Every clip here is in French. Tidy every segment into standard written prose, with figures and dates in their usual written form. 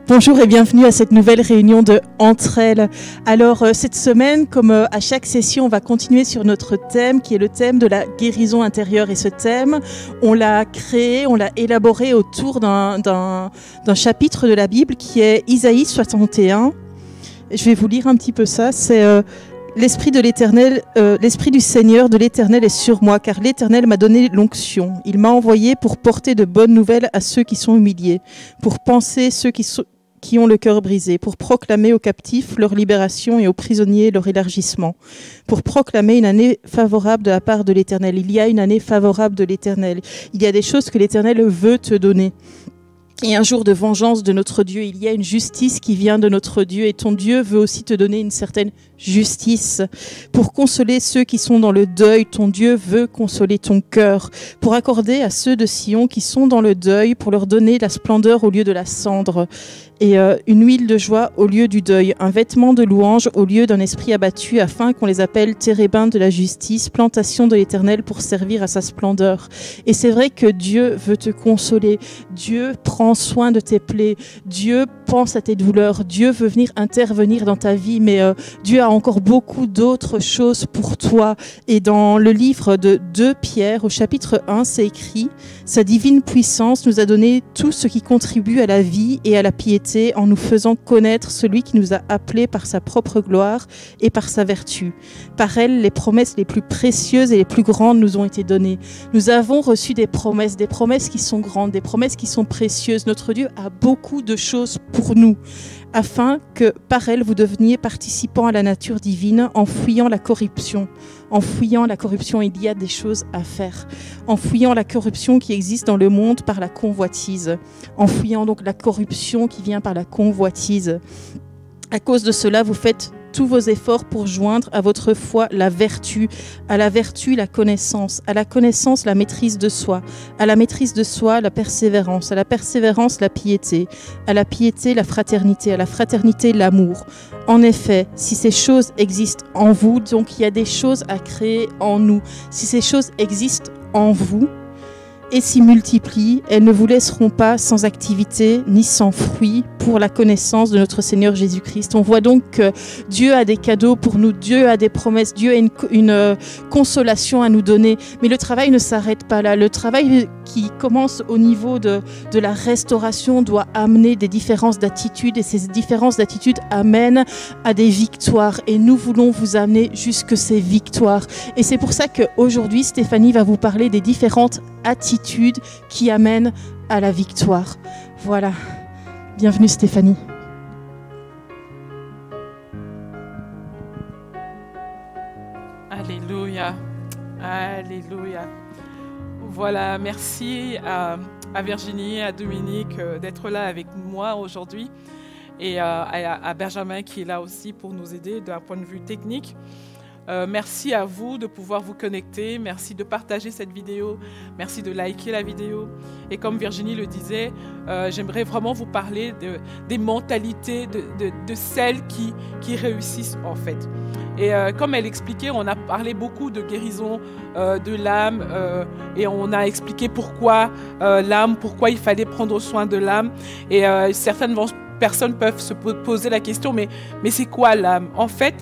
Bonjour et bienvenue à cette nouvelle réunion de Entre elles. Alors cette semaine, comme à chaque session, on va continuer sur notre thème qui est le thème de la guérison intérieure. Et ce thème, on l'a créé, on l'a élaboré autour d'un chapitre de la Bible qui est Isaïe 61. Je vais vous lire un petit peu ça. C'est l'Esprit de l'Éternel, l'Esprit du Seigneur de l'Éternel est sur moi, car l'Éternel m'a donné l'onction. Il m'a envoyé pour porter de bonnes nouvelles à ceux qui sont humiliés, pour panser ceux qui ont le cœur brisé, pour proclamer aux captifs leur libération et aux prisonniers leur élargissement, pour proclamer une année favorable de la part de l'Éternel. Il y a une année favorable de l'Éternel. Il y a des choses que l'Éternel veut te donner. Et un jour de vengeance de notre Dieu, il y a une justice qui vient de notre Dieu et ton Dieu veut aussi te donner une certaine justice. Pour consoler ceux qui sont dans le deuil, ton Dieu veut consoler ton cœur. Pour accorder à ceux de Sion qui sont dans le deuil, pour leur donner la splendeur au lieu de la cendre et une huile de joie au lieu du deuil, un vêtement de louange au lieu d'un esprit abattu, afin qu'on les appelle térébins de la justice, plantation de l'Éternel pour servir à sa splendeur. Et c'est vrai que Dieu veut te consoler, Dieu prend soin de tes plaies, Dieu pense à tes douleurs, Dieu veut venir intervenir dans ta vie, mais Dieu a encore beaucoup d'autres choses pour toi. Et dans le livre de 2 Pierre, au chapitre 1, c'est écrit « Sa divine puissance nous a donné tout ce qui contribue à la vie et à la piété, en nous faisant connaître celui qui nous a appelés par sa propre gloire et par sa vertu. Par elle, les promesses les plus précieuses et les plus grandes nous ont été données. Nous avons reçu des promesses qui sont grandes, des promesses qui sont précieuses. Notre Dieu a beaucoup de choses pour nous, afin que par elle, vous deveniez participants à la nature divine en fuyant la corruption. En fuyant la corruption, il y a des choses à faire. En fuyant la corruption qui existe dans le monde par la convoitise. En fuyant donc la corruption qui vient par la convoitise. À cause de cela, vous faites tous vos efforts pour joindre à votre foi la vertu, à la vertu la connaissance, à la connaissance la maîtrise de soi, à la maîtrise de soi la persévérance, à la persévérance la piété, à la piété la fraternité, à la fraternité l'amour. En effet, si ces choses existent en vous, donc il y a des choses à créer en nous. Si ces choses existent en vous et s'y multiplient, elles ne vous laisseront pas sans activité ni sans fruit pour la connaissance de notre Seigneur Jésus-Christ. On voit donc que Dieu a des cadeaux pour nous, Dieu a des promesses, Dieu a une consolation à nous donner. Mais le travail ne s'arrête pas là. Le travail qui commence au niveau de la restauration doit amener des différences d'attitude et ces différences d'attitude amènent à des victoires. Et nous voulons vous amener jusque ces victoires. Et c'est pour ça qu'aujourd'hui, Stéphanie va vous parler des différentes attitudes qui amènent à la victoire. Voilà. Bienvenue Stéphanie. Alléluia. Alléluia. Voilà, merci à Virginie, à Dominique d'être là avec moi aujourd'hui et à Benjamin qui est là aussi pour nous aider d'un point de vue technique. Merci à vous de pouvoir vous connecter, merci de partager cette vidéo, merci de liker la vidéo. Et comme Virginie le disait, j'aimerais vraiment vous parler des mentalités de celles qui réussissent en fait. Et comme elle expliquait, on a parlé beaucoup de guérison de l'âme et on a expliqué pourquoi l'âme, pourquoi il fallait prendre soin de l'âme. Et certaines personnes peuvent se poser la question, mais c'est quoi l'âme? En fait,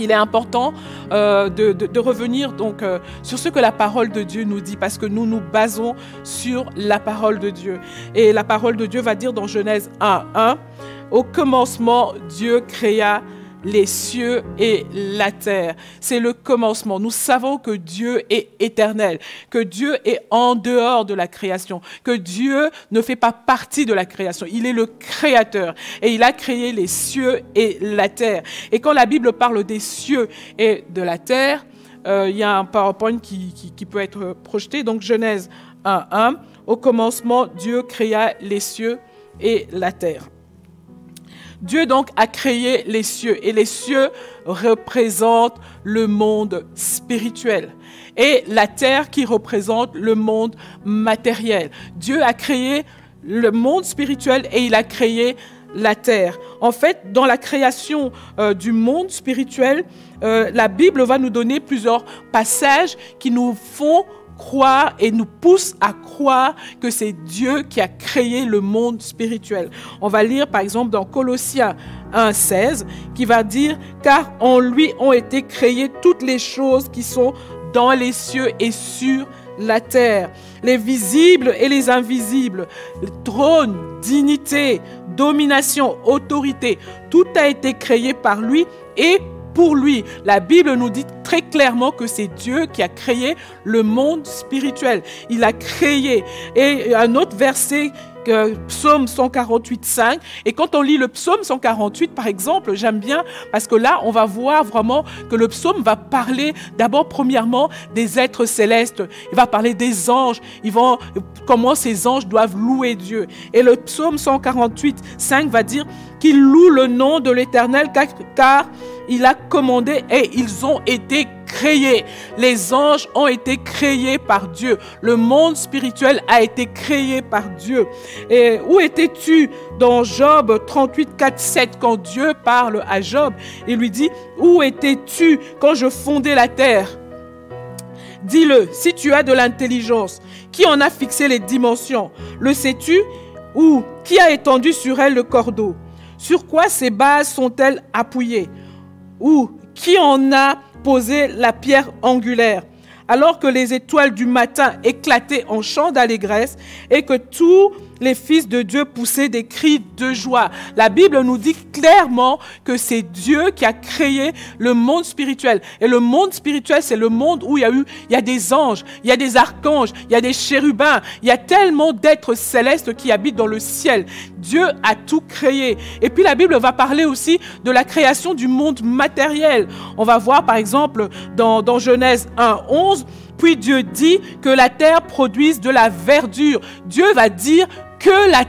il est important de revenir donc sur ce que la parole de Dieu nous dit, parce que nous nous basons sur la parole de Dieu. Et la parole de Dieu va dire dans Genèse 1:1, « Au commencement, Dieu créa les cieux et la terre. » C'est le commencement. Nous savons que Dieu est éternel, que Dieu est en dehors de la création, que Dieu ne fait pas partie de la création. Il est le créateur et il a créé les cieux et la terre. Et quand la Bible parle des cieux et de la terre, il y a un PowerPoint qui peut être projeté. Donc Genèse 1:1, « Au commencement, Dieu créa les cieux et la terre. » Dieu donc a créé les cieux et les cieux représentent le monde spirituel et la terre qui représente le monde matériel. Dieu a créé le monde spirituel et il a créé la terre. En fait, dans la création du monde spirituel, la Bible va nous donner plusieurs passages qui nous font croire et nous pousse à croire que c'est Dieu qui a créé le monde spirituel. On va lire par exemple dans Colossiens 1,16 qui va dire « Car en lui ont été créées toutes les choses qui sont dans les cieux et sur la terre, les visibles et les invisibles, le trône, dignité, domination, autorité, tout a été créé par lui et pour lui. » La Bible nous dit très clairement que c'est Dieu qui a créé le monde spirituel. Il a créé. Et un autre verset, Psaume 148, 5. Et quand on lit le Psaume 148, par exemple, j'aime bien parce que là, on va voir vraiment que le Psaume va parler d'abord, premièrement, des êtres célestes. Il va parler des anges. Comment ces anges doivent louer Dieu. Et le Psaume 148, 5 va dire qu'il loue le nom de l'Éternel car il a commandé et ils ont été créés. Les anges ont été créés par Dieu. Le monde spirituel a été créé par Dieu. Et où étais-tu dans Job 38, 4, 7 quand Dieu parle à Job? Il lui dit, où étais-tu quand je fondais la terre? Dis-le, si tu as de l'intelligence, qui en a fixé les dimensions? Le sais-tu? Ou qui a étendu sur elle le cordeau? Sur quoi ces bases sont-elles appuyées? Ou qui en a posé la pierre angulaire? Alors que les étoiles du matin éclataient en chants d'allégresse et que tous les fils de Dieu poussaient des cris de joie. La Bible nous dit clairement que c'est Dieu qui a créé le monde spirituel. Et le monde spirituel, c'est le monde où il y a des anges, il y a des archanges, il y a des chérubins, il y a tellement d'êtres célestes qui habitent dans le ciel. Dieu a tout créé. Et puis la Bible va parler aussi de la création du monde matériel. On va voir par exemple dans Genèse 1, 11, puis Dieu dit que la terre produise de la verdure. Dieu va dire que la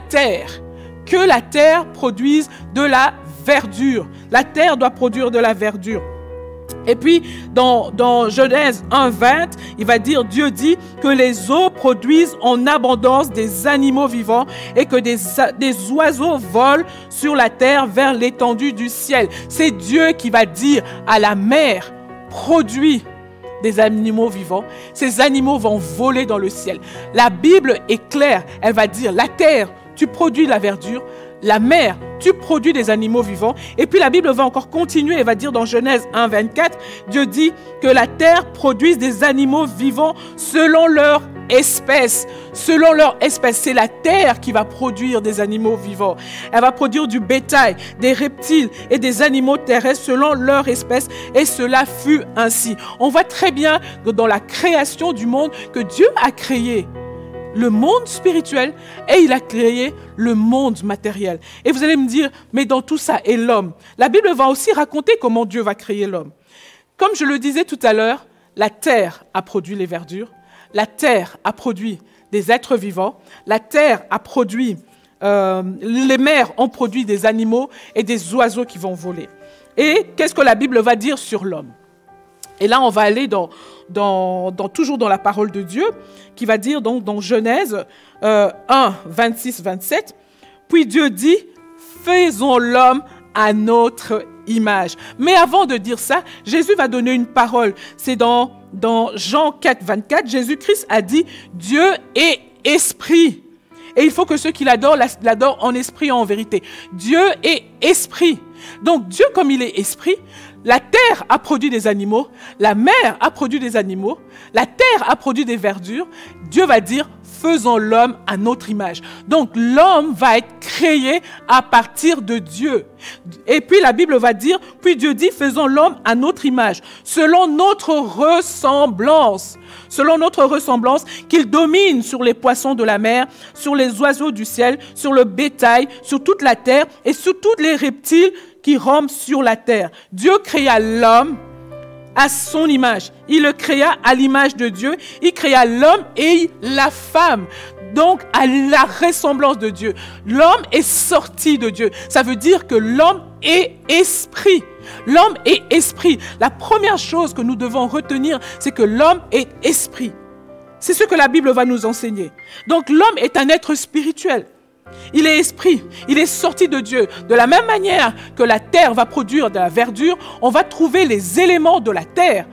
terre produise de la verdure. La terre doit produire de la verdure. Et puis, dans Genèse 1, 20, il va dire, Dieu dit que les eaux produisent en abondance des animaux vivants et que des oiseaux volent sur la terre vers l'étendue du ciel. C'est Dieu qui va dire à la mer, produis des animaux vivants. Ces animaux vont voler dans le ciel. La Bible est claire. Elle va dire, la terre, tu produis la verdure. La mer, tu produis des animaux vivants. Et puis la Bible va encore continuer. Elle va dire dans Genèse 1, 24, Dieu dit que la terre produise des animaux vivants selon leur espèce. Selon leur espèce, c'est la terre qui va produire des animaux vivants. Elle va produire du bétail, des reptiles et des animaux terrestres selon leur espèce. Et cela fut ainsi. On voit très bien que dans la création du monde, que Dieu a créé le monde spirituel et il a créé le monde matériel. Et vous allez me dire, mais dans tout ça est l'homme. La Bible va aussi raconter comment Dieu va créer l'homme. Comme je le disais tout à l'heure, la terre a produit les verdures, la terre a produit des êtres vivants, la terre a produit, les mers ont produit des animaux et des oiseaux qui vont voler. Et qu'est-ce que la Bible va dire sur l'homme? Et là, on va aller toujours dans la parole de Dieu, qui va dire donc dans Genèse 1, 26, 27, « Puis Dieu dit, faisons l'homme à notre image. » Mais avant de dire ça, Jésus va donner une parole. C'est dans Jean 4, 24, Jésus-Christ a dit, « Dieu est esprit. » Et il faut que ceux qui l'adorent en esprit et en vérité. Dieu est esprit. Donc Dieu, comme il est esprit, la terre a produit des animaux, la mer a produit des animaux, la terre a produit des verdures. Dieu va dire, faisons l'homme à notre image. Donc l'homme va être créé à partir de Dieu. Et puis la Bible va dire, puis Dieu dit, faisons l'homme à notre image, selon notre ressemblance. Selon notre ressemblance, qu'il domine sur les poissons de la mer, sur les oiseaux du ciel, sur le bétail, sur toute la terre et sur tous les reptiles qui rampent sur la terre. Dieu créa l'homme à son image. Il le créa à l'image de Dieu. Il créa l'homme et la femme. Donc, à la ressemblance de Dieu. L'homme est sorti de Dieu. Ça veut dire que l'homme est esprit. L'homme est esprit. La première chose que nous devons retenir, c'est que l'homme est esprit. C'est ce que la Bible va nous enseigner. Donc, l'homme est un être spirituel. Il est esprit, il est sorti de Dieu. De la même manière que la terre va produire de la verdure, on va trouver les éléments de la terre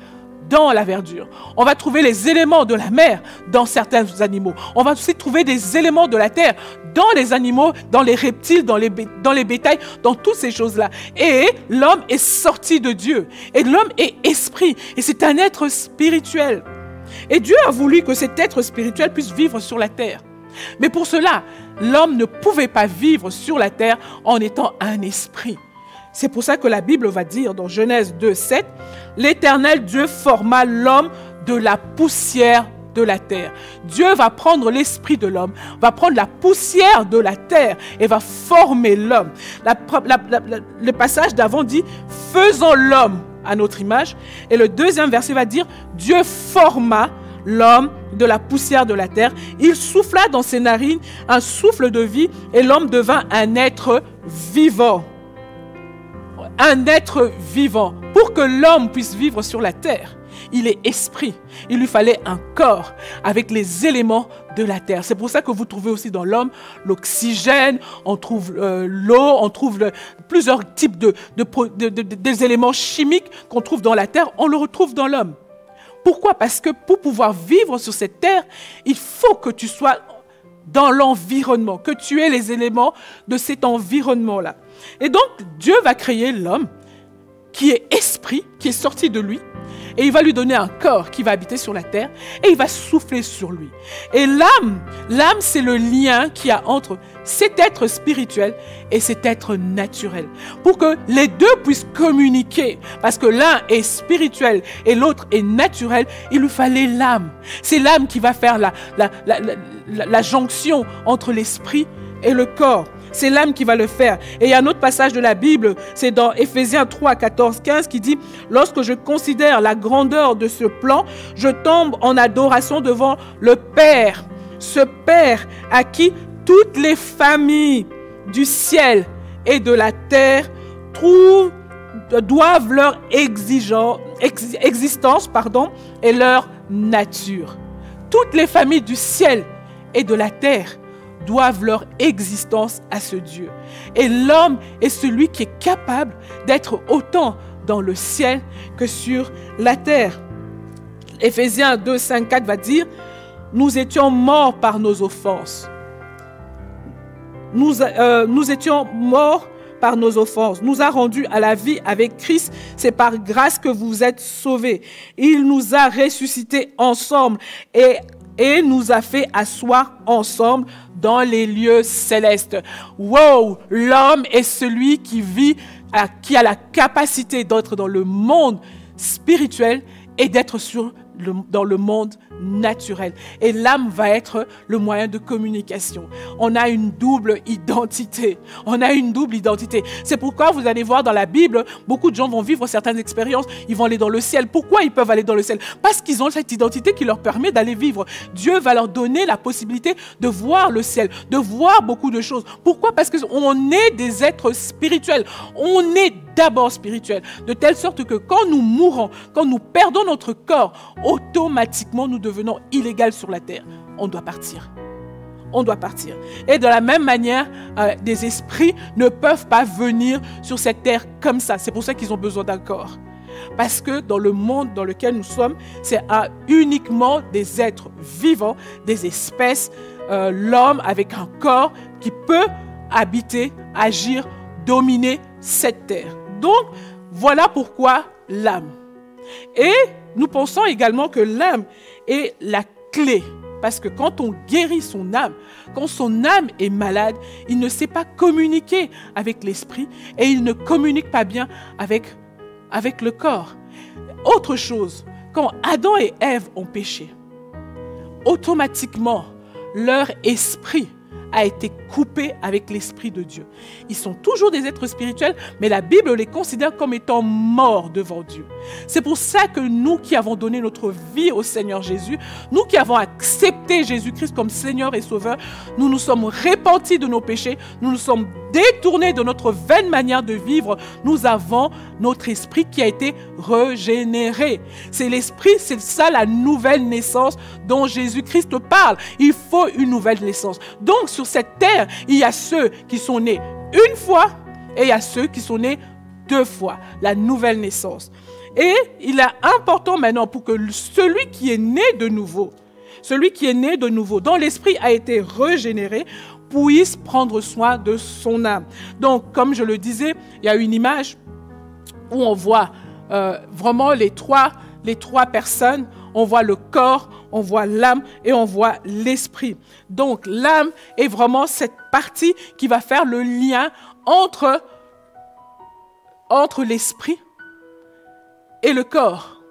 dans la verdure. On va trouver les éléments de la mer dans certains animaux. On va aussi trouver des éléments de la terre dans les animaux, dans les reptiles, dans les bétails, dans toutes ces choses-là. Et l'homme est sorti de Dieu. Et l'homme est esprit. Et c'est un être spirituel. Et Dieu a voulu que cet être spirituel puisse vivre sur la terre. Mais pour cela, l'homme ne pouvait pas vivre sur la terre en étant un esprit. C'est pour ça que la Bible va dire dans Genèse 2, 7, « L'Éternel Dieu forma l'homme de la poussière de la terre. » Dieu va prendre l'esprit de l'homme, va prendre la poussière de la terre et va former l'homme. Le passage d'avant dit « Faisons l'homme à notre image ». Et le deuxième verset va dire « Dieu forma l'homme de la poussière de la terre. Il souffla dans ses narines un souffle de vie et l'homme devint un être vivant. » Un être vivant. Pour que l'homme puisse vivre sur la terre, il est esprit. Il lui fallait un corps avec les éléments de la terre. C'est pour ça que vous trouvez aussi dans l'homme l'oxygène, on trouve l'eau, on trouve plusieurs types des éléments chimiques qu'on trouve dans la terre, on le retrouve dans l'homme. Pourquoi? Parce que pour pouvoir vivre sur cette terre, il faut que tu sois dans l'environnement, que tu aies les éléments de cet environnement-là. Et donc, Dieu va créer l'homme qui est esprit, qui est sorti de lui, et il va lui donner un corps qui va habiter sur la terre, et il va souffler sur lui. Et l'âme, c'est le lien qu'il y a entre cet être spirituel et cet être naturel. Pour que les deux puissent communiquer, parce que l'un est spirituel et l'autre est naturel, il lui fallait l'âme. C'est l'âme qui va faire la jonction entre l'esprit et le corps. C'est l'âme qui va le faire. Et il y a un autre passage de la Bible, c'est dans Éphésiens 3, 14, 15 qui dit « Lorsque je considère la grandeur de ce plan, je tombe en adoration devant le Père. Ce Père à qui toutes les familles du ciel et de la terre doivent leur existence et leur nature. » Toutes les familles du ciel et de la terre doivent leur existence à ce Dieu. Et l'homme est celui qui est capable d'être autant dans le ciel que sur la terre. Éphésiens 2, 5, 4 va dire « Nous étions morts par nos offenses. Nous étions morts par nos offenses. Nous a rendus à la vie avec Christ. C'est par grâce que vous êtes sauvés. Il nous a ressuscités ensemble et nous a fait asseoir ensemble dans les lieux célestes. » Wow! L'homme est celui qui vit, qui a la capacité d'être dans le monde spirituel et d'être dans le monde naturel. Et l'âme va être le moyen de communication. On a une double identité. On a une double identité. C'est pourquoi vous allez voir dans la Bible, beaucoup de gens vont vivre certaines expériences. Ils vont aller dans le ciel. Pourquoi ils peuvent aller dans le ciel? Parce qu'ils ont cette identité qui leur permet d'aller vivre. Dieu va leur donner la possibilité de voir le ciel, de voir beaucoup de choses. Pourquoi? Parce qu'on est des êtres spirituels. On est d'abord spirituel. De telle sorte que quand nous mourons, quand nous perdons notre corps, automatiquement nous devenons illégaux sur la terre. On doit partir. On doit partir. Et de la même manière, des esprits ne peuvent pas venir sur cette terre comme ça. C'est pour ça qu'ils ont besoin d'un corps. Parce que dans le monde dans lequel nous sommes, c'est uniquement des êtres vivants, des espèces, l'homme avec un corps qui peut habiter, agir, dominer cette terre. Donc, voilà pourquoi l'âme. Et nous pensons également que l'âme est la clé. Parce que quand on guérit son âme, quand son âme est malade, il ne sait pas communiquer avec l'esprit et il ne communique pas bien avec le corps. Autre chose, quand Adam et Ève ont péché, automatiquement, leur esprit a été coupé avec l'Esprit de Dieu. Ils sont toujours des êtres spirituels, mais la Bible les considère comme étant morts devant Dieu. C'est pour ça que nous qui avons donné notre vie au Seigneur Jésus, nous qui avons accepté Jésus-Christ comme Seigneur et Sauveur, nous nous sommes repentis de nos péchés, nous nous sommes détournés de notre vaine manière de vivre, nous avons notre esprit qui a été régénéré. C'est l'esprit, c'est ça la nouvelle naissance dont Jésus-Christ parle. Il faut une nouvelle naissance. Donc sur cette terre, il y a ceux qui sont nés une fois et il y a ceux qui sont nés deux fois. La nouvelle naissance. Et il est important maintenant pour que celui qui est né de nouveau, dont l'esprit a été régénéré, puisse prendre soin de son âme. Donc, comme je le disais, il y a une image où on voit vraiment les trois personnes. On voit le corps, on voit l'âme et on voit l'esprit. Donc, l'âme est vraiment cette partie qui va faire le lien entre l'esprit et le corps.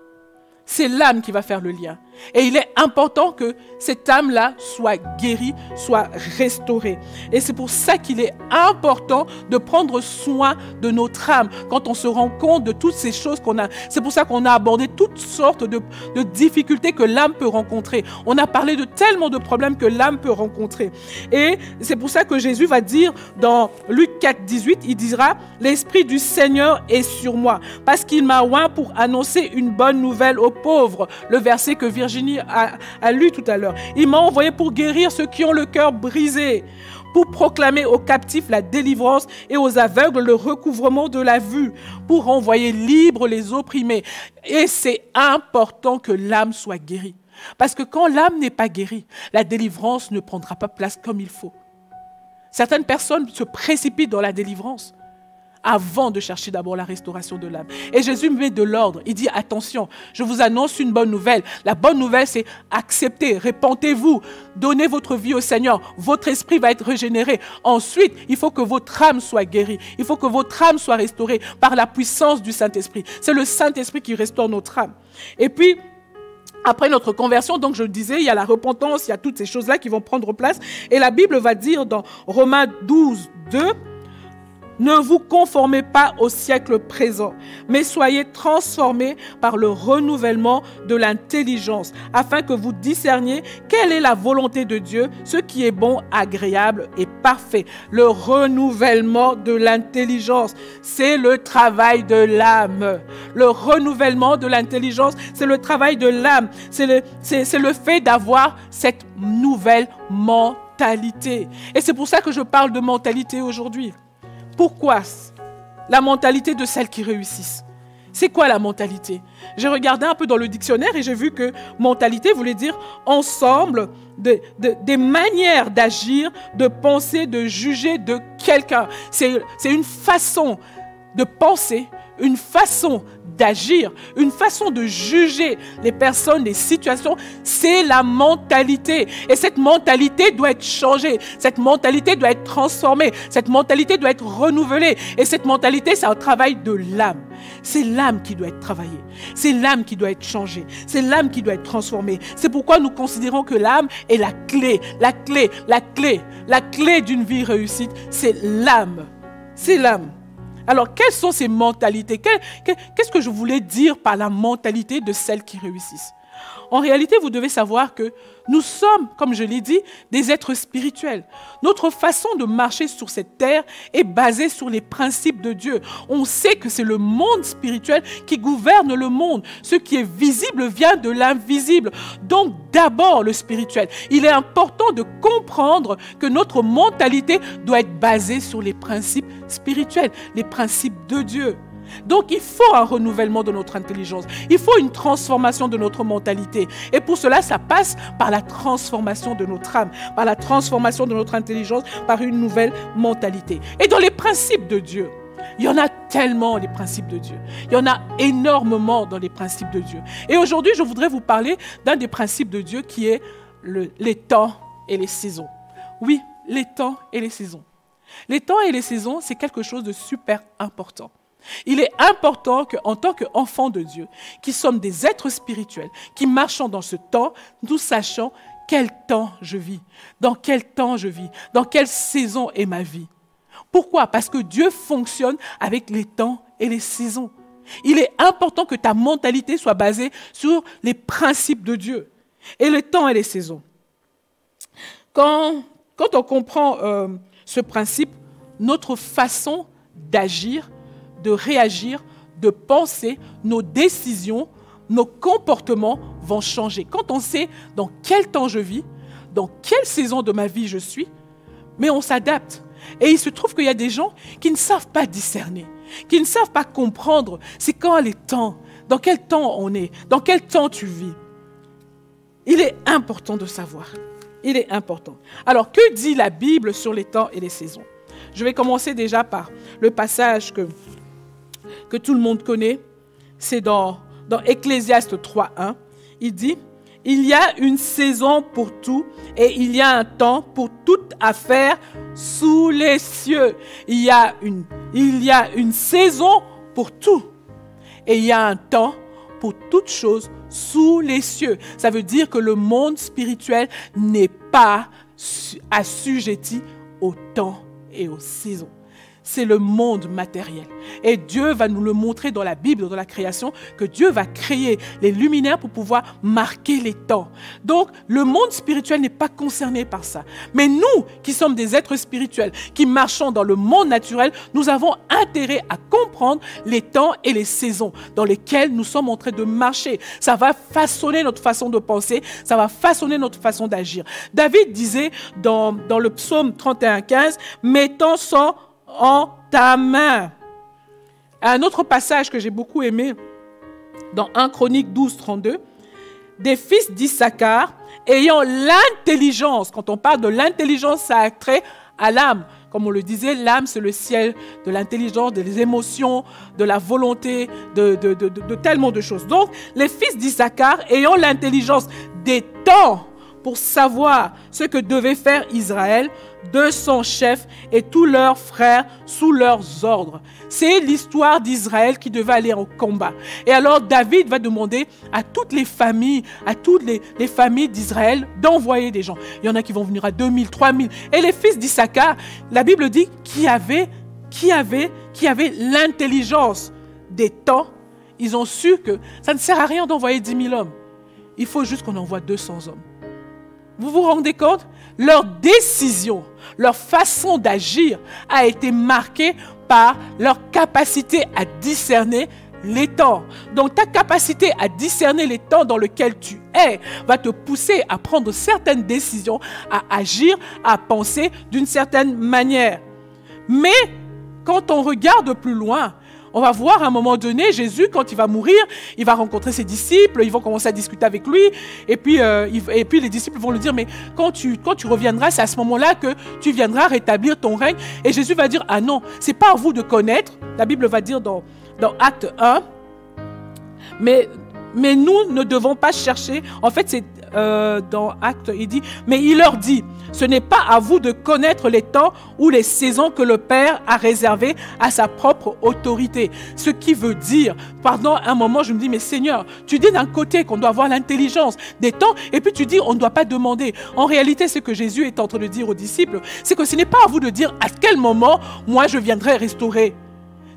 C'est l'âme qui va faire le lien. Et il est important que cette âme-là soit guérie, soit restaurée. Et c'est pour ça qu'il est important de prendre soin de notre âme quand on se rend compte de toutes ces choses qu'on a. C'est pour ça qu'on a abordé toutes sortes de difficultés que l'âme peut rencontrer. On a parlé de tellement de problèmes que l'âme peut rencontrer. Et c'est pour ça que Jésus va dire dans Luc 4, 18, il dira « L'Esprit du Seigneur est sur moi, parce qu'il m'a oint pour annoncer une bonne nouvelle aux pauvres. » Le verset que Virginie a lu tout à l'heure. Il m'a envoyé pour guérir ceux qui ont le cœur brisé, pour proclamer aux captifs la délivrance et aux aveugles le recouvrement de la vue, pour envoyer libres les opprimés. Et c'est important que l'âme soit guérie. Parce que quand l'âme n'est pas guérie, la délivrance ne prendra pas place comme il faut. Certaines personnes se précipitent dans la délivrance avant de chercher d'abord la restauration de l'âme. Et Jésus met de l'ordre. Il dit, attention, je vous annonce une bonne nouvelle. La bonne nouvelle, c'est accepter, répentez-vous, donnez votre vie au Seigneur. Votre esprit va être régénéré. Ensuite, il faut que votre âme soit guérie. Il faut que votre âme soit restaurée par la puissance du Saint-Esprit. C'est le Saint-Esprit qui restaure notre âme. Et puis, après notre conversion, donc je le disais, il y a la repentance, il y a toutes ces choses-là qui vont prendre place. Et la Bible va dire dans Romains 12, 2, ne vous conformez pas au siècle présent, mais soyez transformés par le renouvellement de l'intelligence, afin que vous discerniez quelle est la volonté de Dieu, ce qui est bon, agréable et parfait. Le renouvellement de l'intelligence, c'est le travail de l'âme. Le renouvellement de l'intelligence, c'est le travail de l'âme. C'est le fait d'avoir cette nouvelle mentalité. Et c'est pour ça que je parle de mentalité aujourd'hui. Pourquoi la mentalité de celles qui réussissent? C'est quoi la mentalité? J'ai regardé un peu dans le dictionnaire et j'ai vu que mentalité voulait dire ensemble des manières d'agir, de penser, de juger de quelqu'un. C'est une façon de penser, une façon d'agir, une façon de juger les personnes, les situations. C'est la mentalité. Et cette mentalité doit être changée. Cette mentalité doit être transformée. Cette mentalité doit être renouvelée. Et cette mentalité, c'est un travail de l'âme. C'est l'âme qui doit être travaillée. C'est l'âme qui doit être changée. C'est l'âme qui doit être transformée. C'est pourquoi nous considérons que l'âme est la clé. La clé d'une vie réussite, c'est l'âme. C'est l'âme. Alors, quelles sont ces mentalités? Qu'est-ce que je voulais dire par la mentalité de celles qui réussissent? En réalité, vous devez savoir que nous sommes, comme je l'ai dit, des êtres spirituels. Notre façon de marcher sur cette terre est basée sur les principes de Dieu. On sait que c'est le monde spirituel qui gouverne le monde. Ce qui est visible vient de l'invisible. Donc d'abord le spirituel. Il est important de comprendre que notre mentalité doit être basée sur les principes spirituels, les principes de Dieu. Donc il faut un renouvellement de notre intelligence, il faut une transformation de notre mentalité, et pour cela ça passe par la transformation de notre âme, par la transformation de notre intelligence, par une nouvelle mentalité. Et dans les principes de Dieu, il y en a tellement, les principes de Dieu, il y en a énormément dans les principes de Dieu. Et aujourd'hui je voudrais vous parler d'un des principes de Dieu qui est les temps et les saisons. Oui, les temps et les saisons. Les temps et les saisons, c'est quelque chose de super important. Il est important qu'en tant qu'enfants de Dieu, qui sommes des êtres spirituels, qui marchons dans ce temps, nous sachions quel temps je vis, dans quel temps je vis, dans quelle saison est ma vie. Pourquoi? Parce que Dieu fonctionne avec les temps et les saisons. Il est important que ta mentalité soit basée sur les principes de Dieu et les temps et les saisons. Quand on comprend ce principe, notre façon d'agir, de réagir, de penser, nos décisions, nos comportements vont changer. Quand on sait dans quel temps je vis, dans quelle saison de ma vie je suis, mais on s'adapte. Et il se trouve qu'il y a des gens qui ne savent pas discerner, qui ne savent pas comprendre c'est quand les temps, dans quel temps on est, dans quel temps tu vis. Il est important de savoir. Il est important. Alors, que dit la Bible sur les temps et les saisons? Je vais commencer déjà par le passage que tout le monde connaît. C'est dans Ecclésiaste 3:1. Il dit, « Il y a une saison pour tout et il y a un temps pour toute affaire sous les cieux. » Il y a une saison pour tout et il y a un temps pour toute chose sous les cieux. Ça veut dire que le monde spirituel n'est pas assujetti au temps et aux saisons. C'est le monde matériel. Et Dieu va nous le montrer dans la Bible, dans la création, que Dieu va créer les luminaires pour pouvoir marquer les temps. Donc, le monde spirituel n'est pas concerné par ça. Mais nous, qui sommes des êtres spirituels, qui marchons dans le monde naturel, nous avons intérêt à comprendre les temps et les saisons dans lesquelles nous sommes en train de marcher. Ça va façonner notre façon de penser, ça va façonner notre façon d'agir. David disait dans le psaume 31:15, « Mettons ça en ta main. » Un autre passage que j'ai beaucoup aimé, dans 1 Chronique 12:32, « Des fils d'Issachar, ayant l'intelligence », quand on parle de l'intelligence, ça a trait à l'âme. Comme on le disait, l'âme, c'est le ciel de l'intelligence, des émotions, de la volonté, de tellement de choses. Donc, les fils d'Issachar, ayant l'intelligence des temps pour savoir ce que devait faire Israël, de son chef et tous leurs frères sous leurs ordres. C'est l'histoire d'Israël qui devait aller en combat. Et alors David va demander à toutes les familles, à toutes les familles d'Israël d'envoyer des gens. Il y en a qui vont venir à 2000, 3000. Et les fils d'Issachar, la Bible dit qui avait l'intelligence des temps, ils ont su que ça ne sert à rien d'envoyer 10 000 hommes. Il faut juste qu'on envoie 200 hommes. Vous vous rendez compte? Leur décision, leur façon d'agir a été marquée par leur capacité à discerner les temps. Donc ta capacité à discerner les temps dans lesquels tu es va te pousser à prendre certaines décisions, à agir, à penser d'une certaine manière. Mais quand on regarde plus loin, on va voir à un moment donné, Jésus, quand il va mourir, il va rencontrer ses disciples, ils vont commencer à discuter avec lui, et puis les disciples vont lui dire, mais quand tu reviendras, c'est à ce moment-là que tu viendras rétablir ton règne. Et Jésus va dire, ah non, c'est pas à vous de connaître. La Bible va dire dans Acte 1, mais nous ne devons pas chercher, en fait c'est dans Acte, il dit, mais il leur dit, ce n'est pas à vous de connaître les temps ou les saisons que le Père a réservées à sa propre autorité. Ce qui veut dire, pendant un moment, je me dis, mais Seigneur, tu dis d'un côté qu'on doit avoir l'intelligence des temps, et puis tu dis on ne doit pas demander. En réalité, ce que Jésus est en train de dire aux disciples, c'est que ce n'est pas à vous de dire à quel moment, moi, je viendrai restaurer.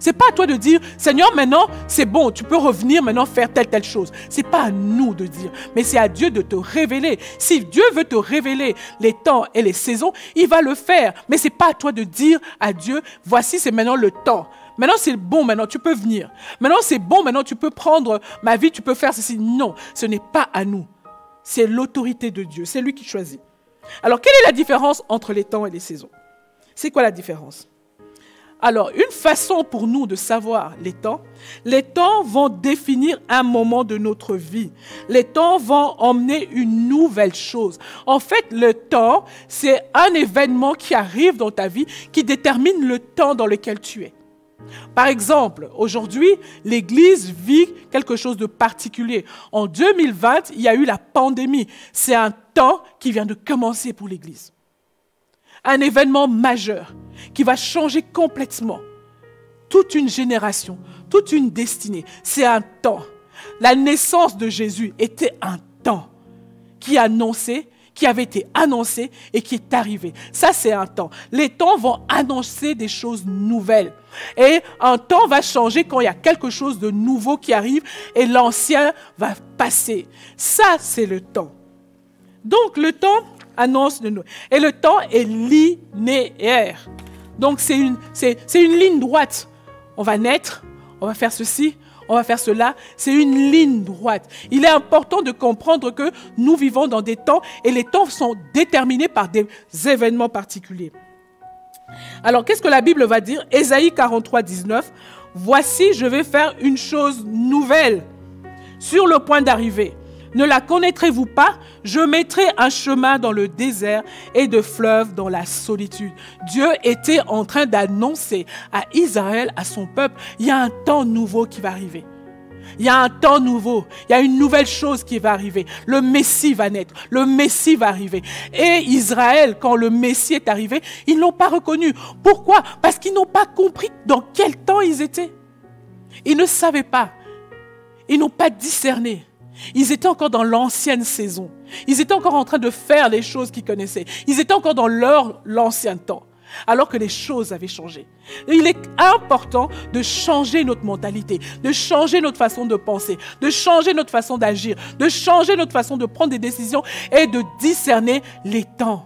C'est pas à toi de dire, Seigneur, maintenant, c'est bon, tu peux revenir maintenant faire telle chose. C'est pas à nous de dire, mais c'est à Dieu de te révéler. Si Dieu veut te révéler les temps et les saisons, il va le faire. Mais c'est pas à toi de dire à Dieu, voici, c'est maintenant le temps. Maintenant, c'est bon, maintenant, tu peux venir. Maintenant, c'est bon, maintenant, tu peux prendre ma vie, tu peux faire ceci. Non, ce n'est pas à nous. C'est l'autorité de Dieu, c'est lui qui choisit. Alors, quelle est la différence entre les temps et les saisons? C'est quoi la différence? Alors, une façon pour nous de savoir les temps vont définir un moment de notre vie. Les temps vont emmener une nouvelle chose. En fait, le temps, c'est un événement qui arrive dans ta vie qui détermine le temps dans lequel tu es. Par exemple, aujourd'hui, l'Église vit quelque chose de particulier. En 2020, il y a eu la pandémie. C'est un temps qui vient de commencer pour l'Église. Un événement majeur qui va changer complètement toute une génération, toute une destinée. C'est un temps. La naissance de Jésus était un temps qui avait été annoncé et qui est arrivé. Ça, c'est un temps. Les temps vont annoncer des choses nouvelles. Et un temps va changer quand il y a quelque chose de nouveau qui arrive et l'ancien va passer. Ça, c'est le temps. Donc, le temps annonce de nous. Et le temps est linéaire. Donc, c'est une ligne droite. On va naître, on va faire ceci, on va faire cela. C'est une ligne droite. Il est important de comprendre que nous vivons dans des temps et les temps sont déterminés par des événements particuliers. Alors, qu'est-ce que la Bible va dire? Ésaïe 43, 19. Voici, je vais faire une chose nouvelle sur le point d'arriver. Ne la connaîtrez-vous pas? Je mettrai un chemin dans le désert et de fleuves dans la solitude. Dieu était en train d'annoncer à Israël, à son peuple, il y a un temps nouveau qui va arriver. Il y a un temps nouveau, il y a une nouvelle chose qui va arriver. Le Messie va naître, le Messie va arriver. Et Israël, quand le Messie est arrivé, ils ne l'ont pas reconnu. Pourquoi? Parce qu'ils n'ont pas compris dans quel temps ils étaient. Ils ne savaient pas. Ils n'ont pas discerné. Ils étaient encore dans l'ancienne saison. Ils étaient encore en train de faire les choses qu'ils connaissaient. Ils étaient encore dans l'ancien temps, alors que les choses avaient changé. Il est important de changer notre mentalité, de changer notre façon de penser, de changer notre façon d'agir, de changer notre façon de prendre des décisions et de discerner les temps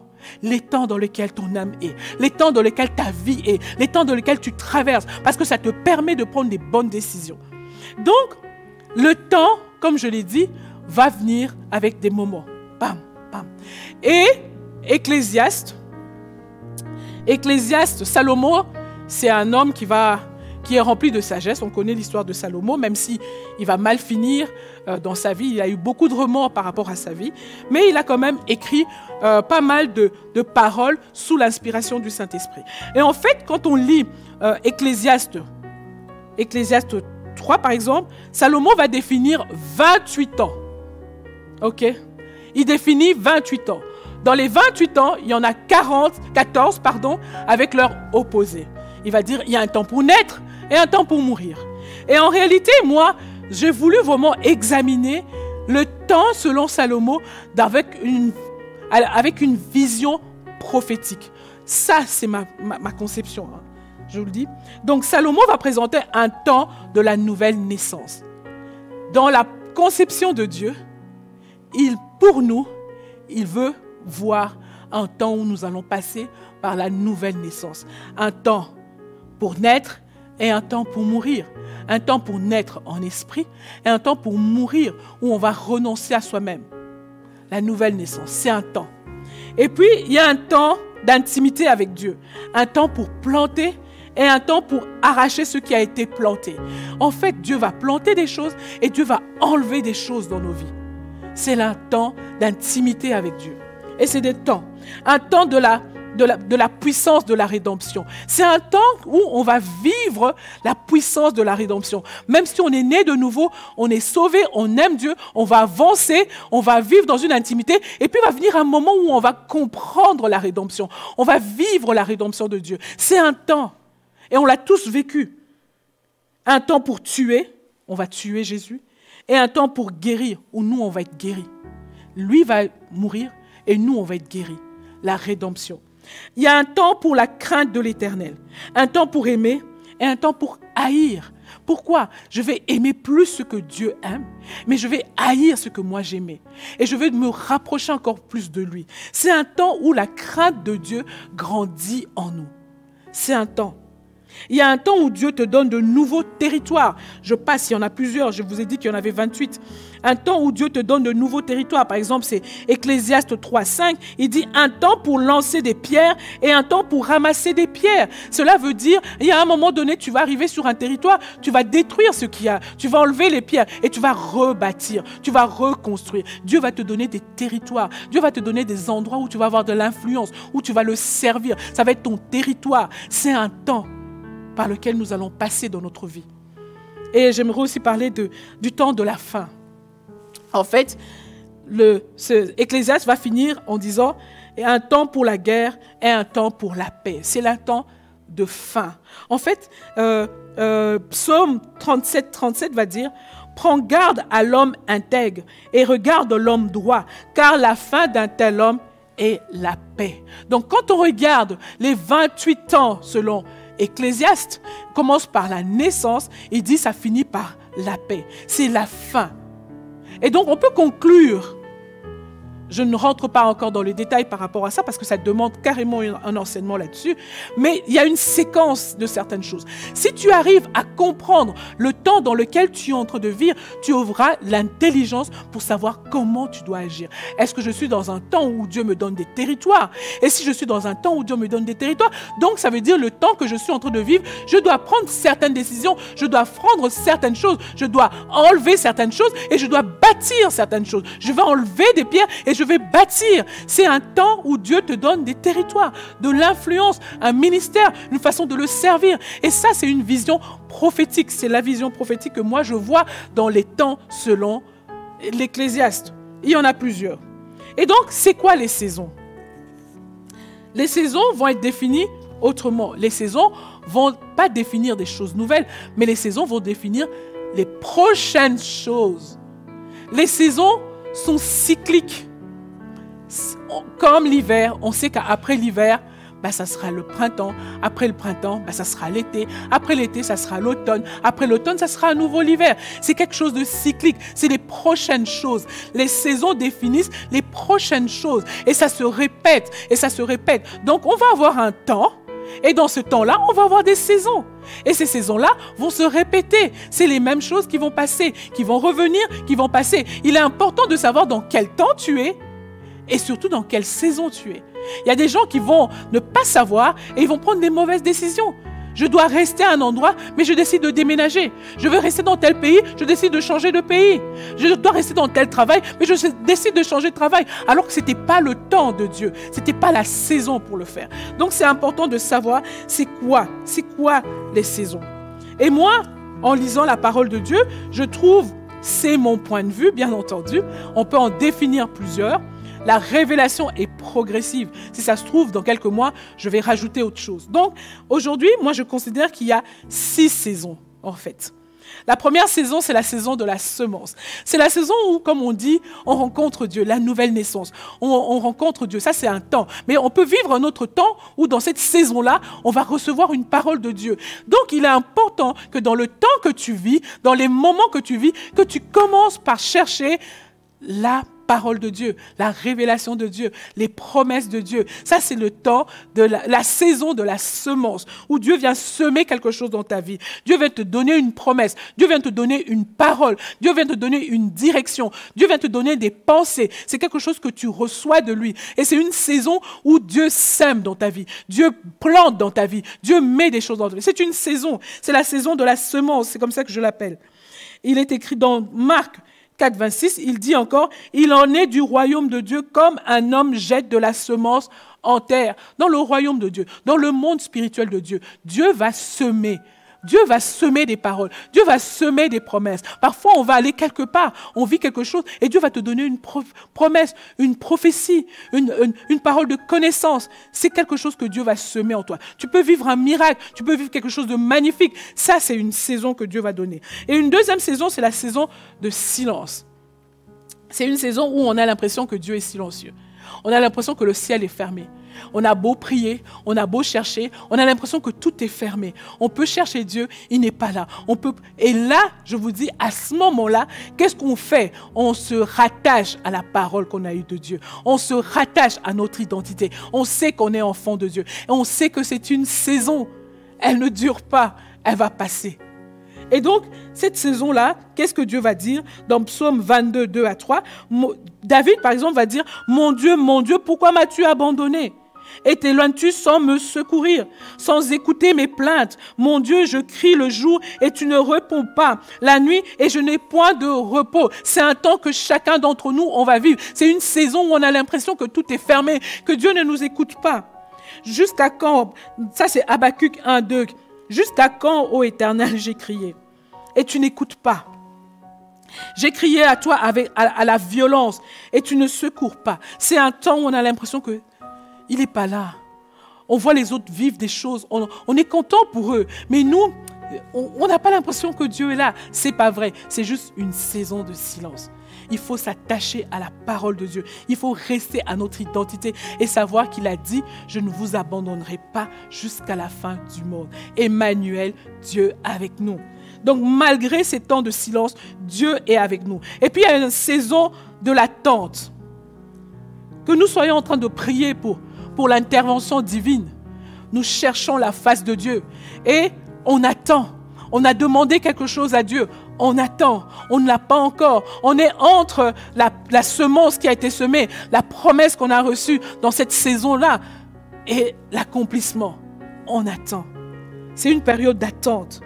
dans lesquels ton âme est, les temps dans lesquels ta vie est, les temps dans lesquels tu traverses, parce que ça te permet de prendre des bonnes décisions. Donc, le temps, comme je l'ai dit, va venir avec des moments. Bam, bam. Et Ecclésiaste, Salomon, c'est un homme qui est rempli de sagesse. On connaît l'histoire de Salomon, même si il va mal finir dans sa vie. Il a eu beaucoup de remords par rapport à sa vie, mais il a quand même écrit pas mal de paroles sous l'inspiration du Saint-Esprit. Et en fait, quand on lit Ecclésiaste 3, par exemple, Salomon va définir 28 ans. Ok? Il définit 28 ans. Dans les 28 ans, il y en a 14 avec leur opposé. Il va dire, il y a un temps pour naître et un temps pour mourir. Et en réalité, moi, j'ai voulu vraiment examiner le temps selon Salomon avec une vision prophétique. Ça, c'est ma conception, hein, je vous le dis. Donc, Salomon va présenter un temps de la nouvelle naissance. Dans la conception de Dieu, pour nous, il veut voir un temps où nous allons passer par la nouvelle naissance. Un temps pour naître et un temps pour mourir. Un temps pour naître en esprit et un temps pour mourir où on va renoncer à soi-même. La nouvelle naissance, c'est un temps. Et puis, il y a un temps d'intimité avec Dieu. Un temps pour planter et un temps pour arracher ce qui a été planté. En fait, Dieu va planter des choses et Dieu va enlever des choses dans nos vies. C'est un temps d'intimité avec Dieu. Et c'est des temps. Un temps de la puissance de la rédemption. C'est un temps où on va vivre la puissance de la rédemption. Même si on est né de nouveau, on est sauvé, on aime Dieu, on va avancer, on va vivre dans une intimité. Et puis va venir un moment où on va comprendre la rédemption. On va vivre la rédemption de Dieu. C'est un temps. Et on l'a tous vécu. Un temps pour tuer, on va tuer Jésus. Et un temps pour guérir, où nous, on va être guéris. Lui va mourir et nous, on va être guéris. La rédemption. Il y a un temps pour la crainte de l'Éternel, un temps pour aimer et un temps pour haïr. Pourquoi? Je vais aimer plus ce que Dieu aime, mais je vais haïr ce que moi j'aimais. Et je vais me rapprocher encore plus de lui. C'est un temps où la crainte de Dieu grandit en nous. C'est un temps. Il y a un temps où Dieu te donne de nouveaux territoires. Je passe, il y en a plusieurs, je vous ai dit qu'il y en avait 28. Un temps où Dieu te donne de nouveaux territoires. Par exemple, c'est Ecclésiaste 3, 5. Il dit un temps pour lancer des pierres et un temps pour ramasser des pierres. Cela veut dire, il y a un moment donné, tu vas arriver sur un territoire, tu vas détruire ce qu'il y a. Tu vas enlever les pierres et tu vas rebâtir. Tu vas reconstruire. Dieu va te donner des territoires. Dieu va te donner des endroits où tu vas avoir de l'influence, où tu vas le servir. Ça va être ton territoire. C'est un temps par lequel nous allons passer dans notre vie. Et j'aimerais aussi parler du temps de la fin. En fait, Ecclésiaste va finir en disant un temps pour la guerre et un temps pour la paix. C'est un temps de fin. En fait, Psaume 37 va dire « Prends garde à l'homme intègre et regarde l'homme droit, car la fin d'un tel homme est la paix. » Donc, quand on regarde les 28 ans selon Ecclésiaste, commence par la naissance, il dit ça finit par la paix. C'est la fin. Et donc, on peut conclure. Je ne rentre pas encore dans les détails par rapport à ça parce que ça demande carrément un enseignement là-dessus. Mais il y a une séquence de certaines choses. Si tu arrives à comprendre le temps dans lequel tu es en train de vivre, tu auras l'intelligence pour savoir comment tu dois agir. Est-ce que je suis dans un temps où Dieu me donne des territoires? Et si je suis dans un temps où Dieu me donne des territoires, donc ça veut dire le temps que je suis en train de vivre, je dois prendre certaines décisions, je dois prendre certaines choses, je dois enlever certaines choses et je dois bâtir certaines choses. Je vais enlever des pierres et je vais bâtir. C'est un temps où Dieu te donne des territoires, de l'influence, un ministère, une façon de le servir. Et ça, c'est une vision prophétique. C'est la vision prophétique que moi, je vois dans les temps selon l'Ecclésiaste. Il y en a plusieurs. Et donc, c'est quoi les saisons? Les saisons vont être définies autrement. Les saisons ne vont pas définir des choses nouvelles, mais les saisons vont définir les prochaines choses. Les saisons sont cycliques. Comme l'hiver, on sait qu'après l'hiver, ça sera le printemps. Après le printemps, ça sera l'été. Après l'été, ça sera l'automne. Après l'automne, ça sera à nouveau l'hiver. C'est quelque chose de cyclique. C'est les prochaines choses. Les saisons définissent les prochaines choses. Et ça se répète. Et ça se répète. Donc, on va avoir un temps. Et dans ce temps-là, on va avoir des saisons. Et ces saisons-là vont se répéter. C'est les mêmes choses qui vont passer, qui vont revenir, qui vont passer. Il est important de savoir dans quel temps tu es et surtout dans quelle saison tu es. Il y a des gens qui vont ne pas savoir et ils vont prendre des mauvaises décisions. Je dois rester à un endroit, mais je décide de déménager. Je veux rester dans tel pays, je décide de changer de pays. Je dois rester dans tel travail, mais je décide de changer de travail. Alors que ce n'était pas le temps de Dieu. Ce n'était pas la saison pour le faire. Donc c'est important de savoir c'est quoi les saisons. Et moi, en lisant la parole de Dieu, je trouve, c'est mon point de vue, bien entendu. On peut en définir plusieurs. La révélation est progressive. Si ça se trouve, dans quelques mois, je vais rajouter autre chose. Donc, aujourd'hui, moi, je considère qu'il y a 6 saisons, en fait. La première saison, c'est la saison de la semence. C'est la saison où, comme on dit, on rencontre Dieu, la nouvelle naissance. On rencontre Dieu, ça c'est un temps. Mais on peut vivre un autre temps où dans cette saison-là, on va recevoir une parole de Dieu. Donc il est important que dans le temps que tu vis, dans les moments que tu vis, que tu commences par chercher la parole de Dieu, la révélation de Dieu, les promesses de Dieu. Ça, c'est le temps de la saison de la semence, où Dieu vient semer quelque chose dans ta vie. Dieu vient te donner une promesse. Dieu vient te donner une parole. Dieu vient te donner une direction. Dieu vient te donner des pensées. C'est quelque chose que tu reçois de lui. Et c'est une saison où Dieu sème dans ta vie. Dieu plante dans ta vie. Dieu met des choses dans ta vie. C'est une saison. C'est la saison de la semence. C'est comme ça que je l'appelle. Il est écrit dans Marc 4, 26, il dit encore, « Il en est du royaume de Dieu comme un homme jette de la semence en terre. » Dans le royaume de Dieu, dans le monde spirituel de Dieu, Dieu va semer. Dieu va semer des paroles. Dieu va semer des promesses. Parfois, on va aller quelque part, on vit quelque chose et Dieu va te donner une promesse, une prophétie, une parole de connaissance. C'est quelque chose que Dieu va semer en toi. Tu peux vivre un miracle, tu peux vivre quelque chose de magnifique. Ça, c'est une saison que Dieu va donner. Et une deuxième saison, c'est la saison de silence. C'est une saison où on a l'impression que Dieu est silencieux. On a l'impression que le ciel est fermé. On a beau prier, on a beau chercher, on a l'impression que tout est fermé. On peut chercher Dieu, il n'est pas là. Et là, je vous dis, à ce moment-là, qu'est-ce qu'on fait? On se rattache à la parole qu'on a eue de Dieu. On se rattache à notre identité. On sait qu'on est enfant de Dieu. Et on sait que c'est une saison. Elle ne dure pas, elle va passer. Et donc, cette saison-là, qu'est-ce que Dieu va dire? Dans Psaume 22, 2 à 3, David, par exemple, va dire « Mon Dieu, pourquoi m'as-tu abandonné ? Et t'éloignes-tu sans me secourir, sans écouter mes plaintes? Mon Dieu, je crie le jour et tu ne réponds pas. La nuit et je n'ai point de repos. » C'est un temps que chacun d'entre nous, on va vivre. C'est une saison où on a l'impression que tout est fermé, que Dieu ne nous écoute pas. Jusqu'à quand? Ça, c'est Habakkuk 1, 2. Jusqu'à quand, ô Éternel, j'ai crié et tu n'écoutes pas? J'ai crié à toi à la violence et tu ne secours pas. C'est un temps où on a l'impression que il n'est pas là. On voit les autres vivre des choses. On est content pour eux. Mais nous, on n'a pas l'impression que Dieu est là. Ce n'est pas vrai. C'est juste une saison de silence. Il faut s'attacher à la parole de Dieu. Il faut rester à notre identité et savoir qu'il a dit « Je ne vous abandonnerai pas jusqu'à la fin du monde. » Emmanuel, Dieu avec nous. Donc, malgré ces temps de silence, Dieu est avec nous. Et puis, il y a une saison de l'attente. que nous soyons en train de prier pour l'intervention divine. Nous cherchons la face de Dieu et on attend. On a demandé quelque chose à Dieu. On attend. On ne l'a pas encore. On est entre la semence qui a été semée, la promesse qu'on a reçue dans cette saison-là et l'accomplissement. On attend. C'est une période d'attente.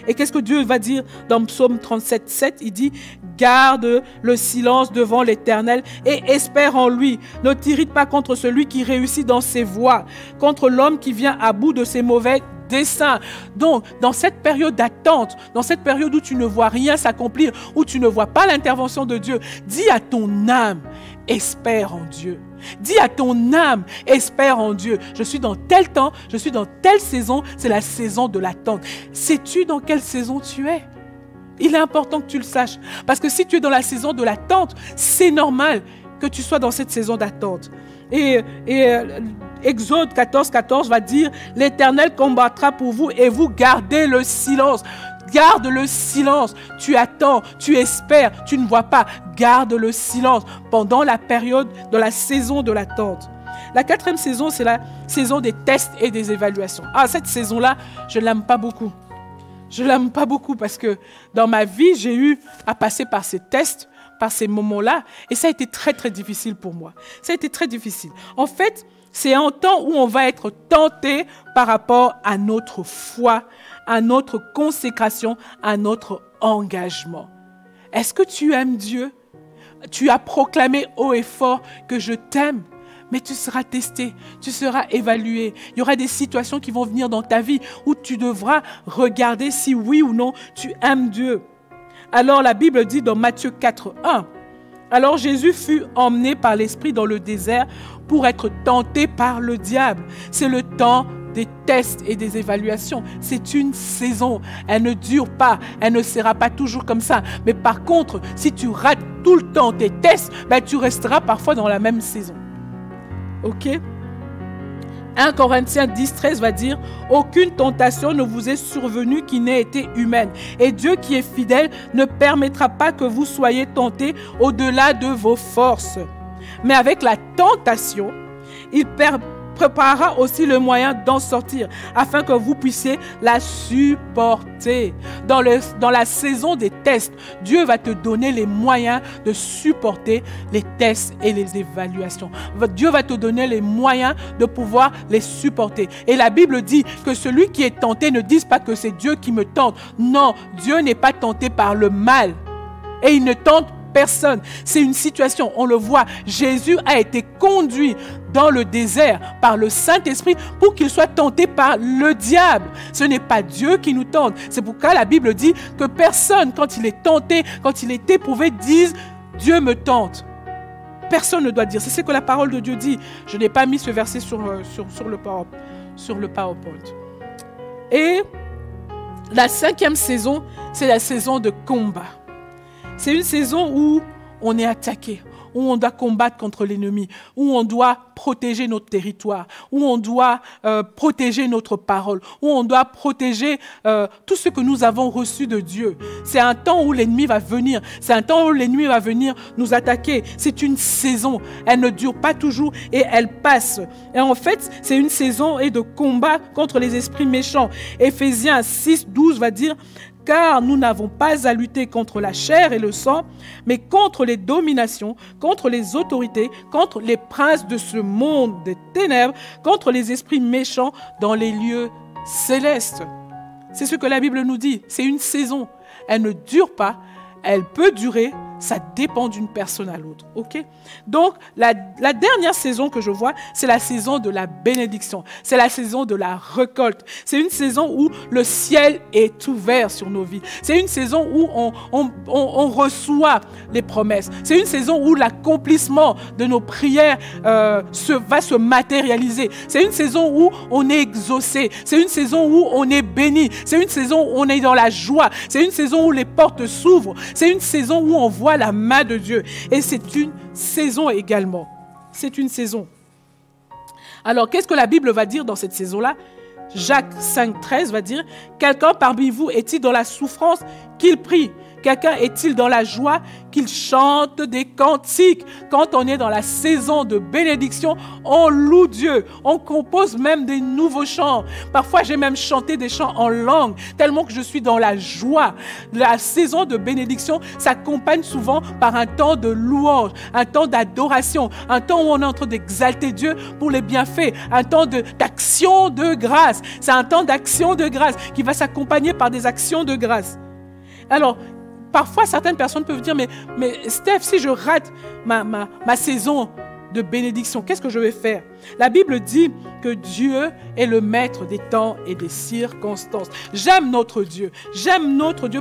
Et qu'est-ce que Dieu va dire dans Psaume 37, 7? Il dit « Garde le silence devant l'Éternel et espère en lui. Ne t'irrite pas contre celui qui réussit dans ses voies, contre l'homme qui vient à bout de ses mauvais desseins. » Donc, dans cette période d'attente, dans cette période où tu ne vois rien s'accomplir, où tu ne vois pas l'intervention de Dieu, dis à ton âme « Espère en Dieu ». Dis à ton âme, espère en Dieu. Je suis dans tel temps, je suis dans telle saison, c'est la saison de l'attente. Sais-tu dans quelle saison tu es? Il est important que tu le saches. Parce que si tu es dans la saison de l'attente, c'est normal que tu sois dans cette saison d'attente. Et Exode 14, 14 va dire, l'Éternel combattra pour vous et vous gardez le silence. Garde le silence. Tu attends, tu espères, tu ne vois pas. Garde le silence pendant la période de la saison de l'attente. La 4e saison, c'est la saison des tests et des évaluations. Ah, cette saison-là, je ne l'aime pas beaucoup. Je ne l'aime pas beaucoup parce que dans ma vie, j'ai eu à passer par ces tests, par ces moments-là, et ça a été très, très difficile pour moi. Ça a été très difficile. En fait, c'est un temps où on va être tenté par rapport à notre foi, à notre consécration, à notre engagement. Est-ce que tu aimes Dieu? Tu as proclamé haut et fort que je t'aime, mais tu seras testé, tu seras évalué. Il y aura des situations qui vont venir dans ta vie où tu devras regarder si oui ou non tu aimes Dieu. Alors la Bible dit dans Matthieu 4, 1, « Alors Jésus fut emmené par l'Esprit dans le désert pour être tenté par le diable. » C'est le temps des tests et des évaluations. C'est une saison. Elle ne dure pas. Elle ne sera pas toujours comme ça. Mais par contre, si tu rates tout le temps tes tests, ben tu resteras parfois dans la même saison. Ok? 1 Corinthiens 10, 13 va dire « Aucune tentation ne vous est survenue qui n'ait été humaine. Et Dieu qui est fidèle ne permettra pas que vous soyez tentés au-delà de vos forces. Mais avec la tentation, il préparera aussi le moyen d'en sortir, afin que vous puissiez la supporter. » Dans la saison des tests, Dieu va te donner les moyens de supporter les tests et les évaluations. Dieu va te donner les moyens de pouvoir les supporter. Et la Bible dit que celui qui est tenté ne dise pas que c'est Dieu qui me tente. Non, Dieu n'est pas tenté par le mal. Et il ne tente personne. C'est une situation, on le voit. Jésus a été conduit dans le désert par le Saint-Esprit pour qu'il soit tenté par le diable. Ce n'est pas Dieu qui nous tente. C'est pourquoi la Bible dit que personne, quand il est tenté, quand il est éprouvé, dise « Dieu me tente ». Personne ne doit dire. C'est ce que la parole de Dieu dit. Je n'ai pas mis ce verset sur le PowerPoint. Et la 5e saison, c'est la saison de combat. C'est une saison où on est attaqué, où on doit combattre contre l'ennemi, où on doit protéger notre territoire, où on doit protéger notre parole, où on doit protéger tout ce que nous avons reçu de Dieu. C'est un temps où l'ennemi va venir, c'est un temps où l'ennemi va venir nous attaquer. C'est une saison, elle ne dure pas toujours et elle passe. Et en fait, c'est une saison de combat contre les esprits méchants. Éphésiens 6, 12 va dire: car nous n'avons pas à lutter contre la chair et le sang, mais contre les dominations, contre les autorités, contre les princes de ce monde des ténèbres, contre les esprits méchants dans les lieux célestes. C'est ce que la Bible nous dit. C'est une saison. Elle ne dure pas. Elle peut durer. Ça dépend d'une personne à l'autre. Ok? Donc, la dernière saison que je vois, c'est la saison de la bénédiction. C'est la saison de la récolte. C'est une saison où le ciel est ouvert sur nos vies. C'est une saison où on reçoit les promesses. C'est une saison où l'accomplissement de nos prières va se matérialiser. C'est une saison où on est exaucé. C'est une saison où on est béni. C'est une saison où on est dans la joie. C'est une saison où les portes s'ouvrent. C'est une saison où on voit la main de Dieu. Et c'est une saison également. C'est une saison. Alors, qu'est-ce que la Bible va dire dans cette saison-là? Jacques 5, 13 va dire: quelqu'un parmi vous est-il dans la souffrance, qu'il prie. Quelqu'un est-il dans la joie qu'il chante des cantiques? Quand on est dans la saison de bénédiction, on loue Dieu. On compose même des nouveaux chants. Parfois, j'ai même chanté des chants en langue, tellement que je suis dans la joie. La saison de bénédiction s'accompagne souvent par un temps de louange, un temps d'adoration, un temps où on est en train d'exalter Dieu pour les bienfaits, un temps d'action de grâce. C'est un temps d'action de grâce qui va s'accompagner par des actions de grâce. Alors, parfois, certaines personnes peuvent dire, mais Steph, si je rate ma saison de bénédiction, qu'est-ce que je vais faire? La Bible dit que Dieu est le maître des temps et des circonstances. J'aime notre Dieu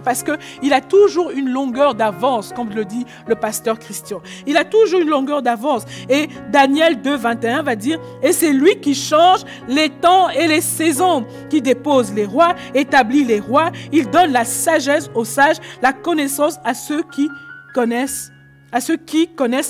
parce qu'il a toujours une longueur d'avance, comme le dit le pasteur Christian. Il a toujours une longueur d'avance. Et Daniel 2, 21 va dire, et c'est lui qui change les temps et les saisons, qui dépose les rois, établit les rois, il donne la sagesse aux sages, la connaissance à ceux qui connaissent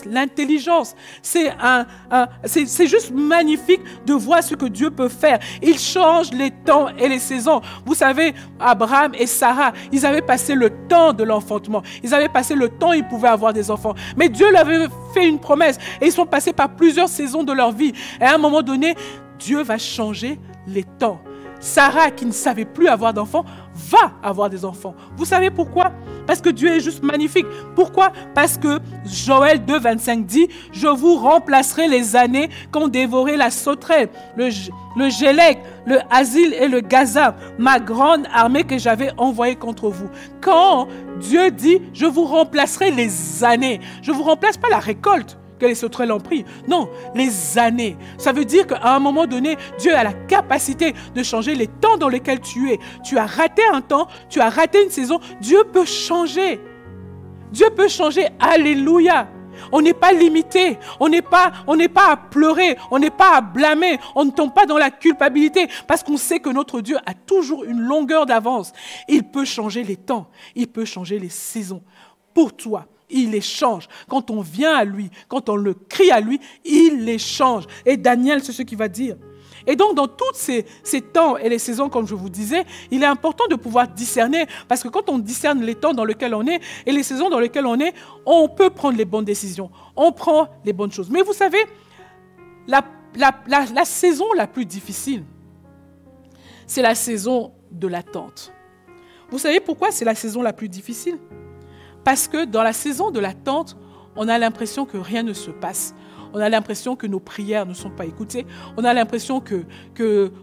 l'intelligence. C'est juste magnifique de voir ce que Dieu peut faire. Il change les temps et les saisons. Vous savez, Abraham et Sarah, ils avaient passé le temps de l'enfantement. Ils avaient passé le temps où ils pouvaient avoir des enfants. Mais Dieu leur avait fait une promesse et ils sont passés par plusieurs saisons de leur vie. Et à un moment donné, Dieu va changer les temps. Sarah, qui ne savait plus avoir d'enfants, va avoir des enfants. Vous savez pourquoi? Parce que Dieu est juste magnifique. Pourquoi? Parce que Joël 2, 25 dit, « Je vous remplacerai les années qu'ont dévoré la sauterelle, le Gélec, le Asile et le Gaza, ma grande armée que j'avais envoyée contre vous. » Quand Dieu dit, « Je vous remplacerai les années », je ne vous remplace pas la récolte que les sauterelles ont pris. Non, les années. Ça veut dire qu'à un moment donné, Dieu a la capacité de changer les temps dans lesquels tu es. Tu as raté un temps, tu as raté une saison. Dieu peut changer. Dieu peut changer. Alléluia. On n'est pas limité. On n'est pas à pleurer. On n'est pas à blâmer. On ne tombe pas dans la culpabilité parce qu'on sait que notre Dieu a toujours une longueur d'avance. Il peut changer les temps. Il peut changer les saisons. Pour toi. Il les change. Quand on vient à lui, quand on le crie à lui, il les change. Et Daniel, c'est ce qu'il va dire. Et donc, dans tous ces temps et les saisons, comme je vous disais, il est important de pouvoir discerner, parce que quand on discerne les temps dans lesquels on est et les saisons dans lesquelles on est, on peut prendre les bonnes décisions. On prend les bonnes choses. Mais vous savez, la saison la plus difficile, c'est la saison de l'attente. Vous savez pourquoi c'est la saison la plus difficile? Parce que dans la saison de l'attente, on a l'impression que rien ne se passe. On a l'impression que nos prières ne sont pas écoutées. On a l'impression que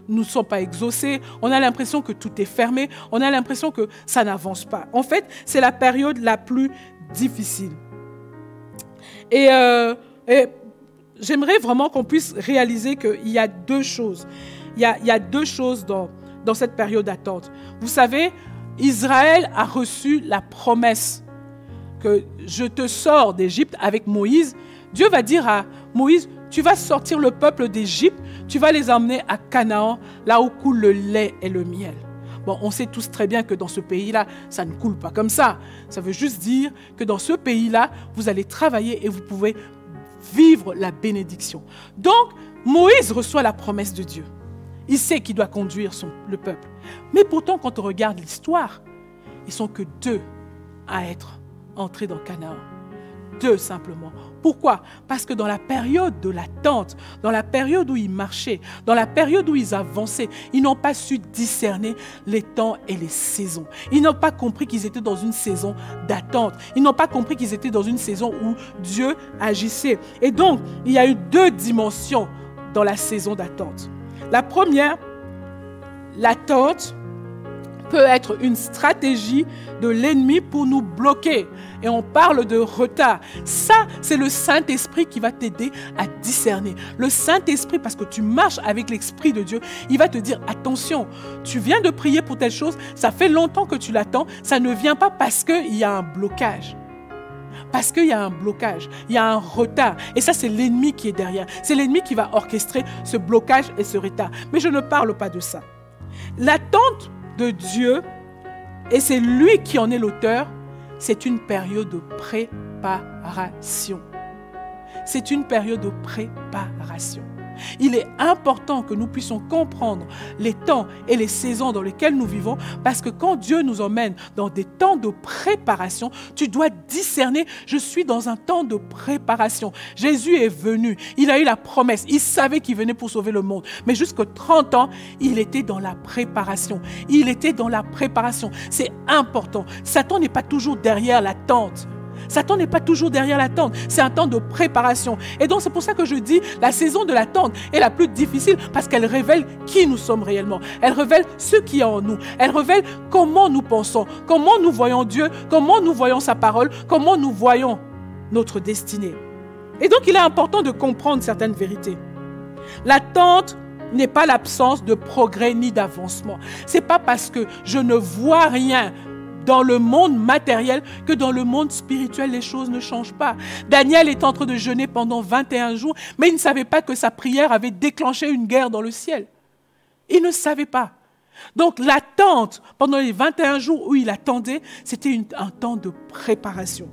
nous ne sommes pas exaucés. On a l'impression que tout est fermé. On a l'impression que ça n'avance pas. En fait, c'est la période la plus difficile. Et j'aimerais vraiment qu'on puisse réaliser qu'il y a deux choses. Il y a deux choses dans cette période d'attente. Vous savez, Israël a reçu la promesse que je te sors d'Égypte avec Moïse. Dieu va dire à Moïse, tu vas sortir le peuple d'Égypte, tu vas les emmener à Canaan, là où coule le lait et le miel. Bon, on sait tous très bien que dans ce pays-là, ça ne coule pas comme ça. Ça veut juste dire que dans ce pays-là, vous allez travailler et vous pouvez vivre la bénédiction. Donc, Moïse reçoit la promesse de Dieu. Il sait qu'il doit conduire le peuple. Mais pourtant, quand on regarde l'histoire, ils ne sont que 2 à être entrés dans Canaan. 2 simplement. Pourquoi? Parce que dans la période de l'attente, dans la période où ils marchaient, dans la période où ils avançaient, ils n'ont pas su discerner les temps et les saisons. Ils n'ont pas compris qu'ils étaient dans une saison d'attente. Ils n'ont pas compris qu'ils étaient dans une saison où Dieu agissait. Et donc, il y a eu 2 dimensions dans la saison d'attente. La première, l'attente peut être une stratégie de l'ennemi pour nous bloquer. Et on parle de retard. Ça, c'est le Saint-Esprit qui va t'aider à discerner. Le Saint-Esprit, parce que tu marches avec l'Esprit de Dieu, il va te dire, attention, tu viens de prier pour telle chose, ça fait longtemps que tu l'attends, ça ne vient pas parce qu'il y a un blocage. Parce qu'il y a un blocage, il y a un retard. Et ça, c'est l'ennemi qui est derrière. C'est l'ennemi qui va orchestrer ce blocage et ce retard. Mais je ne parle pas de ça. L'attente de Dieu, et c'est lui qui en est l'auteur, c'est une période de préparation. C'est une période de préparation. Il est important que nous puissions comprendre les temps et les saisons dans lesquels nous vivons, parce que quand Dieu nous emmène dans des temps de préparation, tu dois discerner, je suis dans un temps de préparation. Jésus est venu, il a eu la promesse, il savait qu'il venait pour sauver le monde, mais jusqu'à 30 ans, il était dans la préparation. Il était dans la préparation. C'est important. Satan n'est pas toujours derrière la tente. Satan n'est pas toujours derrière la tente. C'est un temps de préparation. Et donc, c'est pour ça que je dis, la saison de la tente est la plus difficile parce qu'elle révèle qui nous sommes réellement. Elle révèle ce qui est en nous. Elle révèle comment nous pensons, comment nous voyons Dieu, comment nous voyons sa parole, comment nous voyons notre destinée. Et donc, il est important de comprendre certaines vérités. La tente n'est pas l'absence de progrès ni d'avancement. Ce n'est pas parce que je ne vois rien dans le monde matériel que dans le monde spirituel, les choses ne changent pas. Daniel est en train de jeûner pendant 21 jours, mais il ne savait pas que sa prière avait déclenché une guerre dans le ciel. Il ne savait pas. Donc l'attente, pendant les 21 jours où il attendait, c'était un temps de préparation.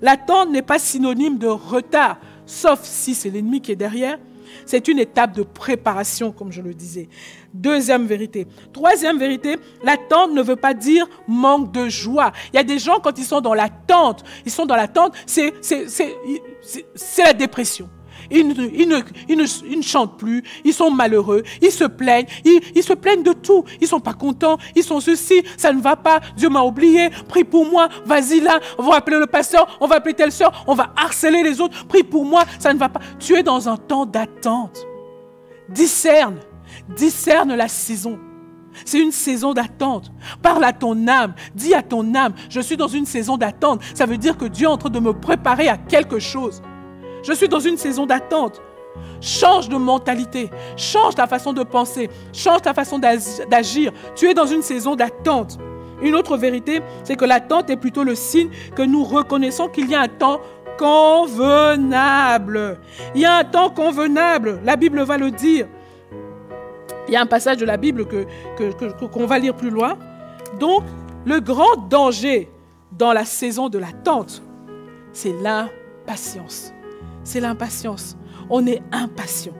L'attente n'est pas synonyme de retard, sauf si c'est l'ennemi qui est derrière. C'est une étape de préparation, comme je le disais. Deuxième vérité. Troisième vérité, l'attente ne veut pas dire manque de joie. Il y a des gens, quand ils sont dans l'attente, c'est la dépression. Ils ne chantent plus, ils sont malheureux, ils se plaignent de tout. Ils ne sont pas contents, ils sont ceci, ça ne va pas, Dieu m'a oublié, prie pour moi, vas-y là, on va appeler le pasteur, on va appeler telle sœur, on va harceler les autres, prie pour moi, ça ne va pas. Tu es dans un temps d'attente. Discerne la saison. C'est une saison d'attente. Parle à ton âme, dis à ton âme, je suis dans une saison d'attente. Ça veut dire que Dieu est en train de me préparer à quelque chose. Je suis dans une saison d'attente. Change de mentalité, change ta façon de penser, change ta façon d'agir. Tu es dans une saison d'attente. Une autre vérité, c'est que l'attente est plutôt le signe que nous reconnaissons qu'il y a un temps convenable. Il y a un temps convenable, la Bible va le dire. Il y a un passage de la Bible qu'on va lire plus loin. Donc, le grand danger dans la saison de l'attente, c'est l'impatience. C'est l'impatience. On est impatient.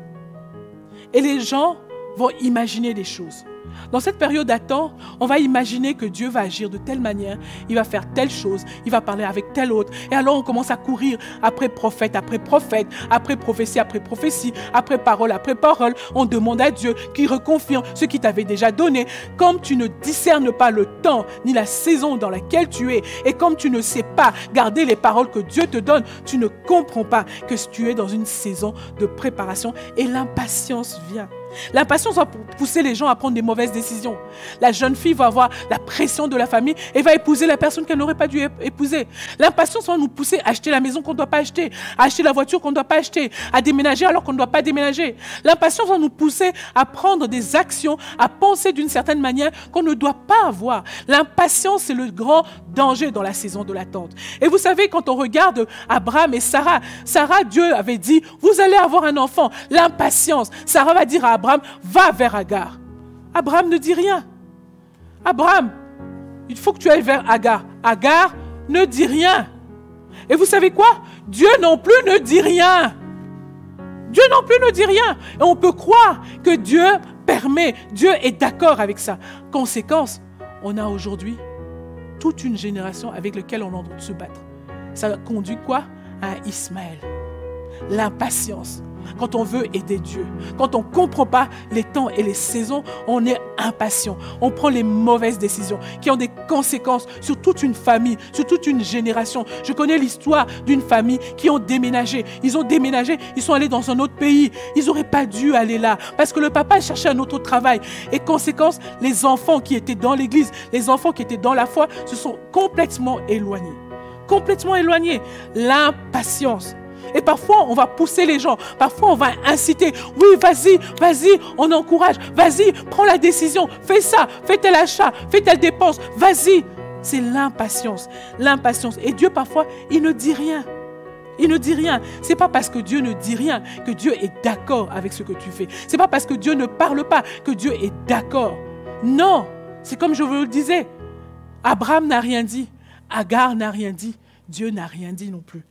Et les gens vont imaginer des choses. Dans cette période d'attente, on va imaginer que Dieu va agir de telle manière, il va faire telle chose, il va parler avec tel autre. Et alors on commence à courir après prophète, après prophétie, après parole. On demande à Dieu qu'il reconfirme ce qu'il t'avait déjà donné. Comme tu ne discernes pas le temps ni la saison dans laquelle tu es, et comme tu ne sais pas garder les paroles que Dieu te donne, tu ne comprends pas que tu es dans une saison de préparation et l'impatience vient. L'impatience va pousser les gens à prendre des mauvaises décisions. La jeune fille va avoir la pression de la famille et va épouser la personne qu'elle n'aurait pas dû épouser. L'impatience va nous pousser à acheter la maison qu'on ne doit pas acheter, à acheter la voiture qu'on ne doit pas acheter, à déménager alors qu'on ne doit pas déménager. L'impatience va nous pousser à prendre des actions, à penser d'une certaine manière qu'on ne doit pas avoir. L'impatience, c'est le grand danger dans la saison de l'attente. Et vous savez, quand on regarde Abraham et Sarah, Dieu avait dit, vous allez avoir un enfant. L'impatience, Sarah va dire à Abraham, va vers Agar. Abraham ne dit rien. Abraham, il faut que tu ailles vers Agar. Agar ne dit rien. Et vous savez quoi? Dieu non plus ne dit rien. Dieu non plus ne dit rien. Et on peut croire que Dieu permet, Dieu est d'accord avec ça. Conséquence, on a aujourd'hui toute une génération avec laquelle on est en train de se battre. Ça conduit quoi? À Ismaël. L'impatience. Quand on veut aider Dieu, quand on ne comprend pas les temps et les saisons, on est impatient. On prend les mauvaises décisions qui ont des conséquences sur toute une famille, sur toute une génération. Je connais l'histoire d'une famille qui ont déménagé. Ils ont déménagé, ils sont allés dans un autre pays. Ils n'auraient pas dû aller là parce que le papa cherchait un autre travail. Et conséquence, les enfants qui étaient dans l'église, les enfants qui étaient dans la foi se sont complètement éloignés. Complètement éloignés. L'impatience. Et parfois, on va pousser les gens. Parfois, on va inciter. Oui, vas-y, on encourage. Vas-y, prends la décision. Fais ça, fais tel achat, fais telle dépense. Vas-y. C'est l'impatience. L'impatience. Et Dieu, parfois, il ne dit rien. Il ne dit rien. Ce n'est pas parce que Dieu ne dit rien que Dieu est d'accord avec ce que tu fais. Ce n'est pas parce que Dieu ne parle pas que Dieu est d'accord. Non. C'est comme je vous le disais. Abraham n'a rien dit. Agar n'a rien dit. Dieu n'a rien dit non plus.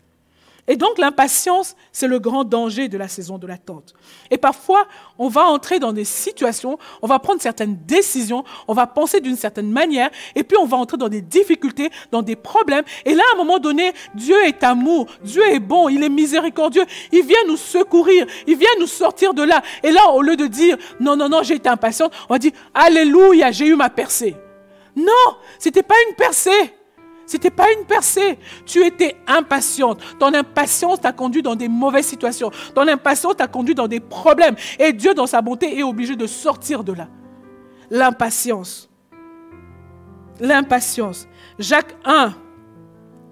Et donc l'impatience, c'est le grand danger de la saison de l'attente. Et parfois, on va entrer dans des situations, on va prendre certaines décisions, on va penser d'une certaine manière, et puis on va entrer dans des difficultés, dans des problèmes. Et là, à un moment donné, Dieu est amour, Dieu est bon, il est miséricordieux, il vient nous secourir, il vient nous sortir de là. Et là, au lieu de dire, non, j'ai été impatiente, on va dire, alléluia, j'ai eu ma percée. Non, ce n'était pas une percée. C'était pas une percée. Tu étais impatiente. Ton impatience t'a conduit dans des mauvaises situations. Ton impatience t'a conduit dans des problèmes. Et Dieu, dans sa bonté, est obligé de sortir de là. L'impatience. L'impatience. Jacques 1,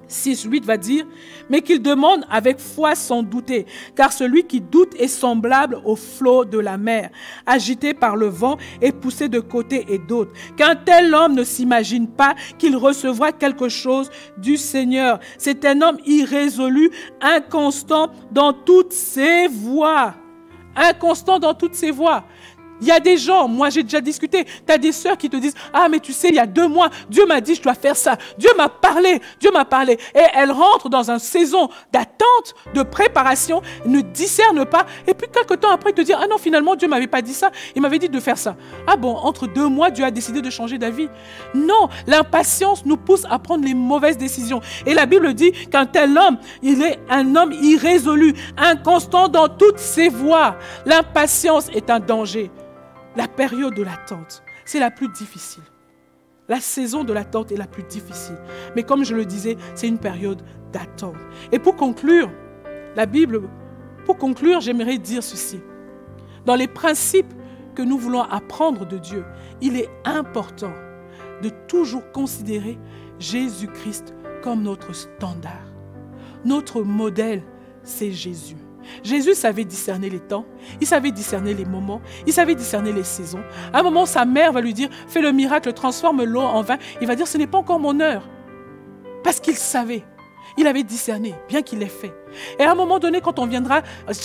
6, 8 va dire, mais qu'il demande avec foi sans douter, car celui qui doute est semblable au flot de la mer, agité par le vent et poussé de côté et d'autre. Qu'un tel homme ne s'imagine pas qu'il recevra quelque chose du Seigneur. C'est un homme irrésolu, inconstant dans toutes ses voies. Inconstant dans toutes ses voies. Il y a des gens, moi j'ai déjà discuté, tu as des sœurs qui te disent « Ah mais tu sais, il y a 2 mois, Dieu m'a dit je dois faire ça. Dieu m'a parlé. » Et elles rentrent dans une saison d'attente, de préparation, ne discernent pas. Et puis quelque temps après, te dire « Ah non, finalement, Dieu ne m'avait pas dit ça. Il m'avait dit de faire ça. » Ah bon, entre 2 mois, Dieu a décidé de changer d'avis. Non, l'impatience nous pousse à prendre les mauvaises décisions. Et la Bible dit qu'un tel homme, il est un homme irrésolu, inconstant dans toutes ses voies. L'impatience est un danger. La période de l'attente, c'est la plus difficile. La saison de l'attente est la plus difficile. Mais comme je le disais, c'est une période d'attente. Et pour conclure, j'aimerais dire ceci. Dans les principes que nous voulons apprendre de Dieu, il est important de toujours considérer Jésus-Christ comme notre standard. Notre modèle, c'est Jésus. Jésus savait discerner les temps, il savait discerner les moments, il savait discerner les saisons. À un moment, sa mère va lui dire « Fais le miracle, transforme l'eau en vin. » Il va dire « Ce n'est pas encore mon heure. » Parce qu'il savait, il avait discerné, bien qu'il l'ait fait. Et à un moment donné, quand on viendra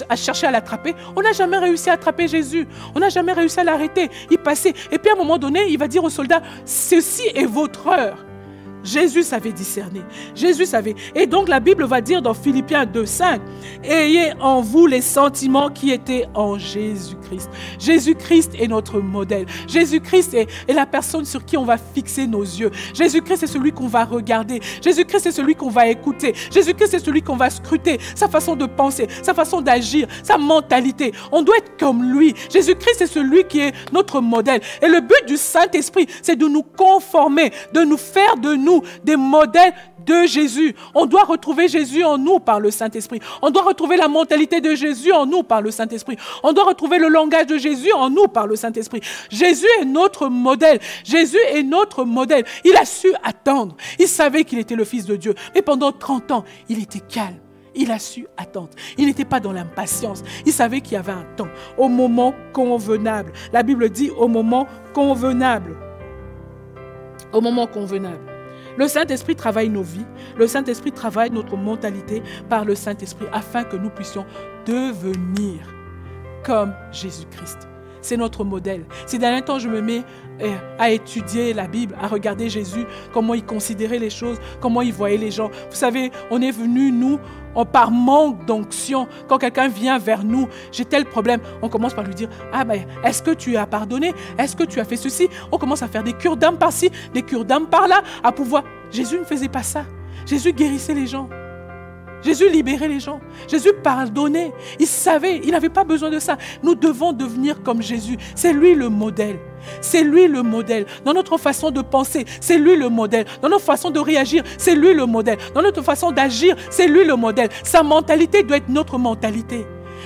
à chercher à l'attraper, on n'a jamais réussi à attraper Jésus. On n'a jamais réussi à l'arrêter. Il passait. Et puis à un moment donné, il va dire aux soldats « Ceci est votre heure. » Jésus savait discerner. Jésus savait. Et donc la Bible va dire dans Philippiens 2:5, ayez en vous les sentiments qui étaient en Jésus-Christ. Jésus-Christ est notre modèle. Jésus-Christ est la personne sur qui on va fixer nos yeux. Jésus-Christ est celui qu'on va regarder. Jésus-Christ est celui qu'on va écouter. Jésus-Christ est celui qu'on va scruter. Sa façon de penser, sa façon d'agir, sa mentalité. On doit être comme lui. Jésus-Christ est celui qui est notre modèle. Et le but du Saint-Esprit, c'est de nous conformer, de nous faire de nous des modèles de Jésus. On doit retrouver Jésus en nous par le Saint-Esprit. On doit retrouver la mentalité de Jésus en nous par le Saint-Esprit. On doit retrouver le langage de Jésus en nous par le Saint-Esprit. Jésus est notre modèle. Jésus est notre modèle. Il a su attendre. Il savait qu'il était le Fils de Dieu. Mais pendant 30 ans, il était calme. Il a su attendre. Il n'était pas dans l'impatience. Il savait qu'il y avait un temps, au moment convenable. La Bible dit au moment convenable. Au moment convenable. Le Saint-Esprit travaille nos vies, le Saint-Esprit travaille notre mentalité par le Saint-Esprit afin que nous puissions devenir comme Jésus-Christ. C'est notre modèle. Ces derniers temps, je me mets à étudier la Bible, à regarder Jésus, comment il considérait les choses, comment il voyait les gens. Vous savez, on est venu, nous, par manque d'onction. Quand quelqu'un vient vers nous, j'ai tel problème, on commence par lui dire « Ah ben, est-ce que tu as pardonné? Est-ce que tu as fait ceci ?» On commence à faire des cures d'âme par-ci, des cures d'âme par-là, à pouvoir... Jésus ne faisait pas ça. Jésus guérissait les gens. Jésus libérait les gens. Jésus pardonnait. Il savait, il n'avait pas besoin de ça. Nous devons devenir comme Jésus. C'est lui le modèle. C'est lui le modèle. Dans notre façon de penser, c'est lui le modèle. Dans notre façon de réagir, c'est lui le modèle. Dans notre façon d'agir, c'est lui le modèle. Sa mentalité doit être notre mentalité.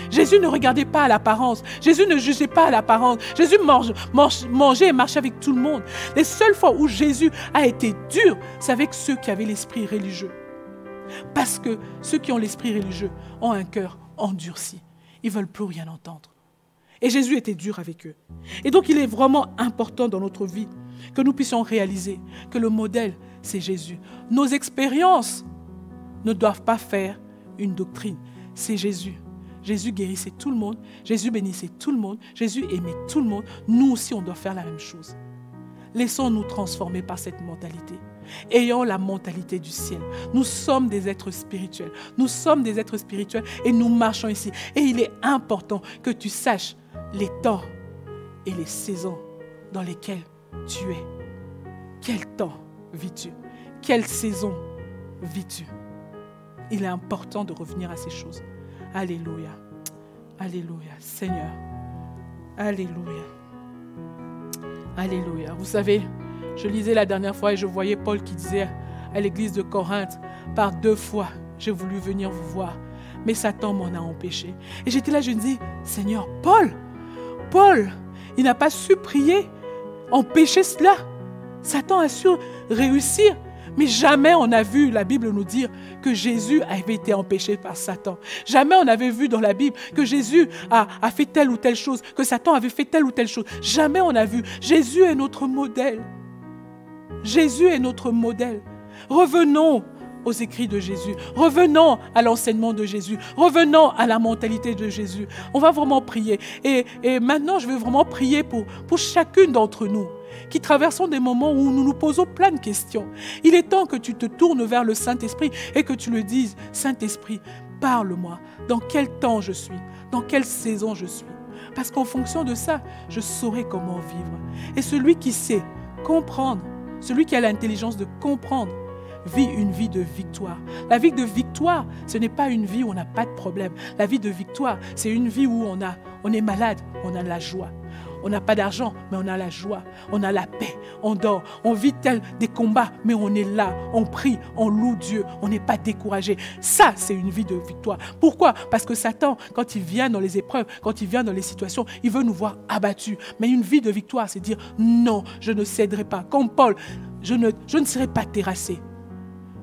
Jésus ne regardait pas à l'apparence. Jésus ne jugeait pas à l'apparence. Jésus mangeait et marchait avec tout le monde. Les seules fois où Jésus a été dur, c'est avec ceux qui avaient l'esprit religieux. Parce que ceux qui ont l'esprit religieux ont un cœur endurci. Ils ne veulent plus rien entendre. Et Jésus était dur avec eux. Et donc il est vraiment important dans notre vie que nous puissions réaliser que le modèle, c'est Jésus. Nos expériences ne doivent pas faire une doctrine. C'est Jésus. Jésus guérissait tout le monde. Jésus bénissait tout le monde. Jésus aimait tout le monde. Nous aussi, on doit faire la même chose. Laissons-nous transformer par cette mentalité. Ayons la mentalité du ciel. Nous sommes des êtres spirituels. Nous sommes des êtres spirituels et nous marchons ici. Et il est important que tu saches les temps et les saisons dans lesquelles tu es. Quel temps vis-tu? Quelle saison vis-tu? Il est important de revenir à ces choses. Alléluia. Alléluia. Seigneur. Alléluia. Alléluia. Vous savez, je lisais la dernière fois et je voyais Paul qui disait à l'église de Corinthe, par 2 fois, j'ai voulu venir vous voir, mais Satan m'en a empêché. Et j'étais là, je me dis, Seigneur, Paul, il n'a pas su prier, empêcher cela. Satan a su réussir. Mais jamais on a vu la Bible nous dire que Jésus avait été empêché par Satan. Jamais on avait vu dans la Bible que Jésus a fait telle ou telle chose, que Satan avait fait telle ou telle chose. Jamais on a vu. Jésus est notre modèle. Jésus est notre modèle. Revenons aux écrits de Jésus. Revenons à l'enseignement de Jésus. Revenons à la mentalité de Jésus. On va vraiment prier. Et maintenant, je vais vraiment prier pour chacune d'entre nous qui traversons des moments où nous nous posons plein de questions. Il est temps que tu te tournes vers le Saint-Esprit et que tu le dises, Saint-Esprit, parle-moi. Dans quel temps je suis? Dans quelle saison je suis? Parce qu'en fonction de ça, je saurai comment vivre. Et celui qui sait comprendre, celui qui a l'intelligence de comprendre, vit une vie de victoire. La vie de victoire, ce n'est pas une vie où on n'a pas de problème. La vie de victoire, c'est une vie où on est malade, on a la joie. On n'a pas d'argent, mais on a la joie, on a la paix, on dort, on vit des combats, mais on est là, on prie, on loue Dieu, on n'est pas découragé. Ça, c'est une vie de victoire. Pourquoi? Parce que Satan, quand il vient dans les épreuves, quand il vient dans les situations, il veut nous voir abattus. Mais une vie de victoire, c'est dire non, je ne céderai pas. Comme Paul, je ne serai pas terrassé.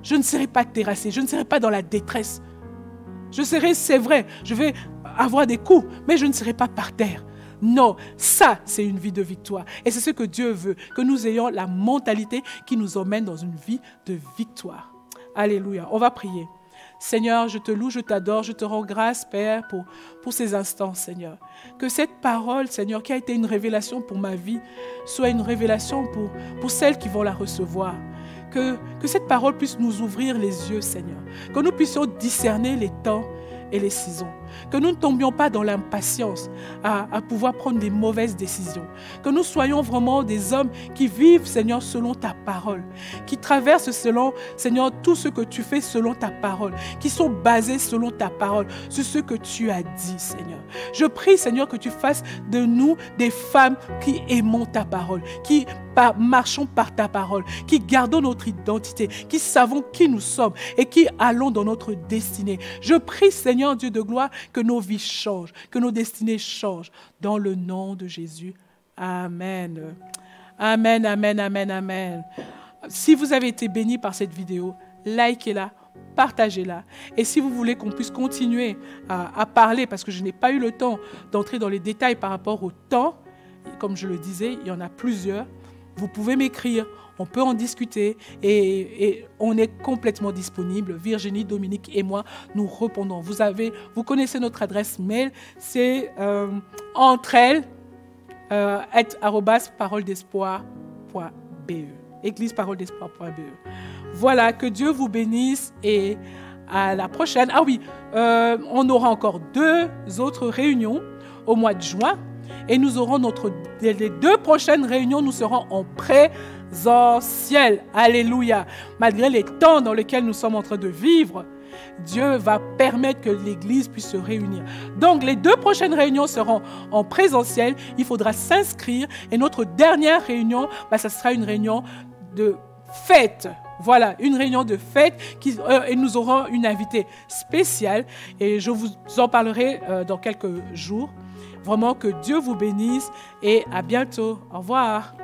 Je ne serai pas terrassé, je ne serai pas dans la détresse. Je serai, c'est vrai, je vais avoir des coups, mais je ne serai pas par terre. Non, ça, c'est une vie de victoire. Et c'est ce que Dieu veut, que nous ayons la mentalité qui nous emmène dans une vie de victoire. Alléluia. On va prier. Seigneur, je te loue, je t'adore, je te rends grâce, Père, pour ces instants, Seigneur. Que cette parole, Seigneur, qui a été une révélation pour ma vie, soit une révélation pour celles qui vont la recevoir. Que cette parole puisse nous ouvrir les yeux, Seigneur. Que nous puissions discerner les temps et les saisons. Que nous ne tombions pas dans l'impatience à pouvoir prendre des mauvaises décisions. Que nous soyons vraiment des hommes qui vivent, Seigneur, selon ta parole. Qui traversent selon, Seigneur, tout ce que tu fais selon ta parole. Qui sont basés selon ta parole, sur ce que tu as dit, Seigneur. Je prie, Seigneur, que tu fasses de nous des femmes qui aimons ta parole, qui marchons par ta parole, qui gardons notre identité, qui savons qui nous sommes et qui allons dans notre destinée. Je prie, Seigneur Dieu de gloire, que nos vies changent, que nos destinées changent. Dans le nom de Jésus. Amen. Amen, amen, amen, amen. Si vous avez été bénis par cette vidéo, likez-la, partagez-la. Et si vous voulez qu'on puisse continuer à parler, parce que je n'ai pas eu le temps d'entrer dans les détails par rapport au temps, comme je le disais, il y en a plusieurs, vous pouvez m'écrire, on peut en discuter et on est complètement disponible. Virginie, Dominique et moi, nous répondons. Vous connaissez notre adresse mail, c'est entreelles@paroledespoir.be, égliseparoledespoir.be. Voilà, que Dieu vous bénisse et à la prochaine. Ah oui, on aura encore 2 autres réunions au mois de juin. Et nous aurons les 2 prochaines réunions, nous serons en présentiel. Alléluia. Malgré les temps dans lesquels nous sommes en train de vivre, Dieu va permettre que l'Église puisse se réunir. Donc, les 2 prochaines réunions seront en présentiel. Il faudra s'inscrire. Et notre dernière réunion, ça sera une réunion de fête. Voilà, une réunion de fête et nous aurons une invitée spéciale. Et je vous en parlerai dans quelques jours. Vraiment que Dieu vous bénisse et à bientôt. Au revoir.